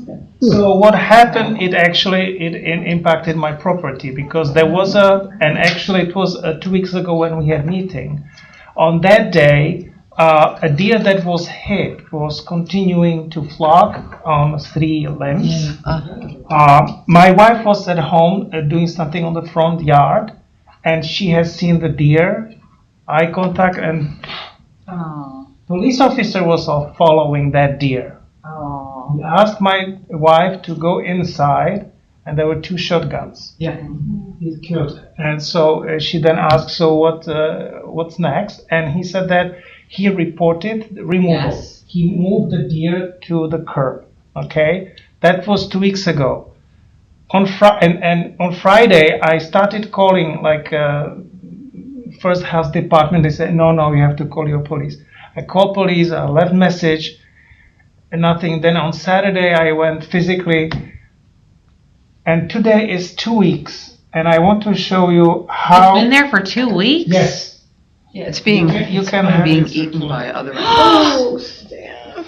So what happened, it impacted my property because there was it was 2 weeks ago when we had meeting. On that day, a deer that was hit was continuing to flock on 3 limbs. My wife was at home doing something on the front yard, and she has seen the deer. Eye contact, and police officer was following that deer. He asked my wife to go inside, and there were 2 shotguns. Yeah. He killed it. And so she then asked, "So what's next?" And he said that he reported removal. Yes. He moved the deer to the curb. Okay, that was 2 weeks ago. On Friday, I started calling first health department. They said, no, you have to call your police. I called police, I left message, and nothing. Then on Saturday, I went physically, and today is 2 weeks, and I want to show you how. It's been there for 2 weeks? Yes. Yeah, it's being have eaten by other animals. Oh, Stan.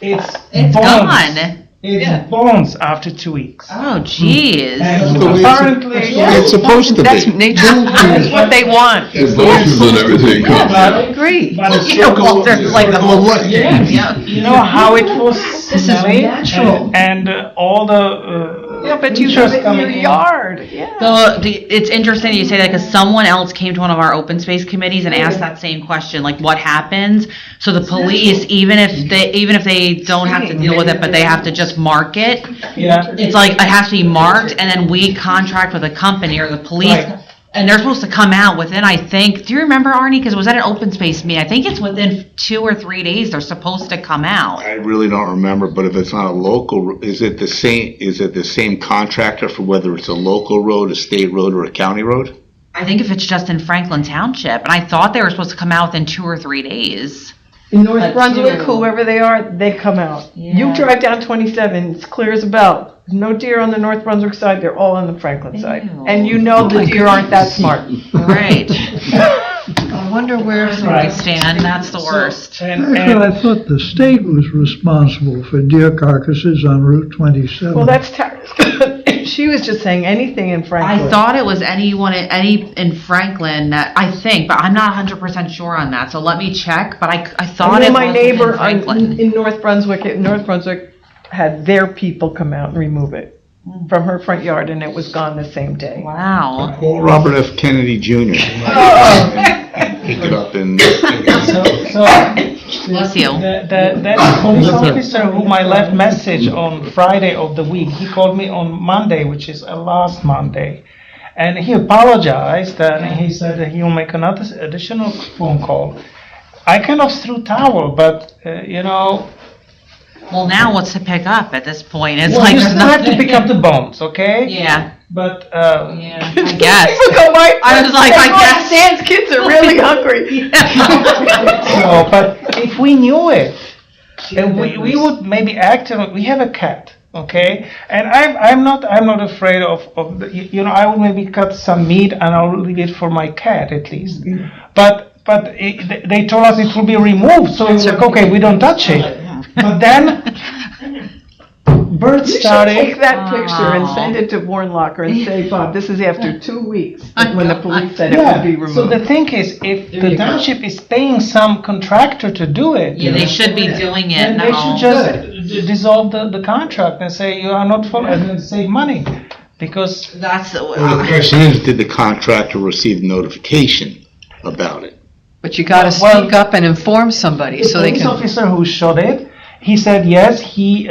It's It's bones. gone. It's bones after 2 weeks. Oh, jeez. And the way it's- apparently, It's supposed to That's be. nature. That's what they want. The bones and everything comes. I agree. but it's You know, Walter's like the whole you know how it was This is smelling? natural. And all the Yeah, but you creatures have it in your coming in. yard. Yeah. So it's interesting you say that because someone else came to one of our open space committees and asked that same question, like what happens? So the police, even if they don't have to deal with it, but they have to just mark it. Yeah. It's like it has to be marked, and then we contract with a company or the police, Right. and they're supposed to come out within. I think. Do you remember, Arnie? Because it was at an open space meeting. I think it's within 2 or 3 days they're supposed to come out. I really don't remember, but if it's not a local, is it the same contractor for whether it's a local road, a state road, or a county road? I think if it's just in Franklin Township, and I thought they were supposed to come out within 2 or 3 days. In North But Brunswick, you- whoever they are, they come out. Yeah. You drive down 27, it's clear as a bell. No deer on the North Brunswick side, they're all on the Franklin side. Ew. And you know the deer aren't that smart. Right. I wonder where. Right, Stan, that's the worst. And Actually, I thought the state was responsible for deer carcasses on Route 27. Well, that's Tara's. She was just saying anything in Franklin. I thought it was any in Franklin that I think, but I'm not 100% sure on that. So let me check. But I thought And it then my was neighbor in Franklin. in North Brunswick, had their people come out and remove it from her front yard, and it was gone the same day. Wow. Call Robert F. Kennedy Jr. Pick it up and. so Bless you. that police officer whom I left message on Friday of the week, he called me on Monday, which is last Monday, and he apologized and he said that he'll make another additional phone call. I kind of threw towel, but Well, now what's to pick up at this point? It's well, like you there's still have to nothing. pick up the bones, okay? Yeah. But Yeah. I guess. People go by. I was like, I guess. Stan's kids are really hungry. but if we knew it, we would maybe act on it. We have a cat. okay? And I'm not afraid of the, I will maybe cut some meat and I'll leave it for my cat at least. But they told us it will be removed, so it's like, okay, we don't touch it. But then birds You should started. take that picture and send it to Warnlocker and say, Bob, this is after 2 weeks when the police said it would be removed. So the thing is, if the township is paying some contractor to do it, Yeah, they should be doing it then they should now. just dissolve the contract and say you are not following and save money, because That's, Well, the question is, did the contractor receive notification about it? But you gotta Well, speak up and inform somebody so they police can. officer who shot it, he said yes, he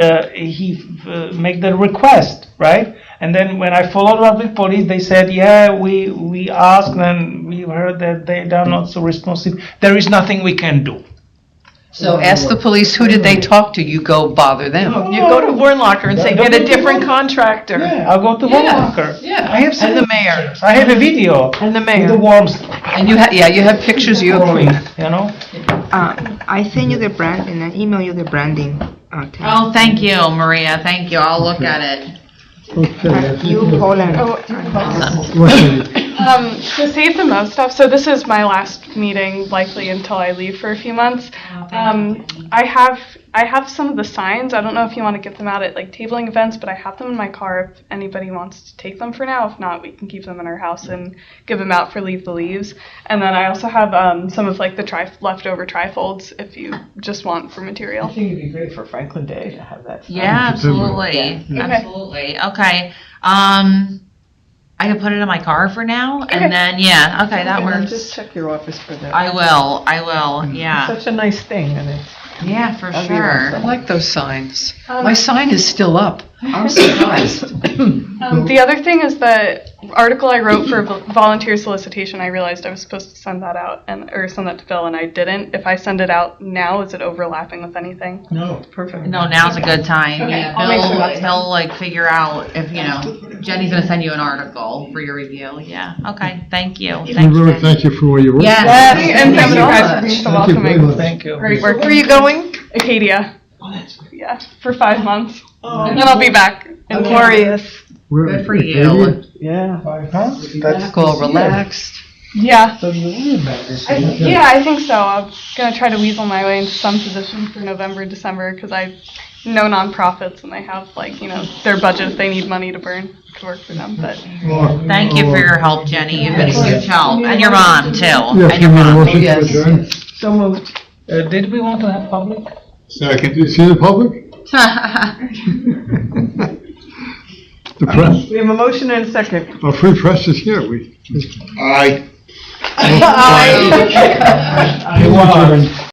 made the request, right? And then when I followed up with police, they said, yeah, we asked and we heard that they are not so responsive. There is nothing we can do. So ask the police, who did they talk to? You go bother them. You go to Warnlocker and say, get a different contractor. Yeah, I'll go to Yeah, Walker. yeah. I have seen And the mayor. I have a video. And the With mayor. the worms And you have pictures, you agree. growing, you know? I send you the branding, I email you the branding. Tab. Oh, thank you, Maria, thank you, I'll look at it. Okay. You call and. To save the most stuff, so this is my last meeting likely until I leave for a few months. I have some of the signs. I don't know if you want to get them out at like tabling events, but I have them in my car if anybody wants to take them for now. If not, we can keep them in our house and give them out for Leave the Leaves. And then I also have some of like the leftover trifolds if you just want for I material. think it'd be great for Franklin Day to have that. Yeah, absolutely, Yeah. Okay. absolutely, okay. I can put it in my car for now, Okay. and then, yeah, okay, that And then works. Just check your office for that. I will, yeah, Such a nice thing, and it's. yeah, for That'd be sure. I like those signs. My sign is still up. I'm surprised. The other thing is the article I wrote for volunteer solicitation. I realized I was supposed to send that out or send that to Bill, and I didn't. If I send it out now, is it overlapping with anything? No, perfect. No, now's a good time, Okay, yeah, I'll make sure that's he'll like figure out if, Jenny's gonna send you an article for your review, yeah, okay, thank you. Thanks, Really, Jen. thank you for all your work. Yes. And thank you so guys much. for being so Thank you very welcoming. much. Thank you. Great work. Where are you going? Acadia. Oh, that's great. Yeah, for 5 months. Oh, And then I'll be back. in glorious. We're- Good for you. Yeah. That's Go relaxed. Yeah. So you live back this Yeah, I think so. I'm gonna try to weasel my way into some position for November, December, because I know nonprofits and they have their budget if they need money to burn. Could work for them, but Thank you for your help, Jenny, you've been a huge help, and your mom too, Yes, and your you need a mom. motion to Yes. adjourn? So moved. Did we want to have public? Second. Do you see the public? The press, We have a motion and a second. our free press is here. Aye. We adjourn.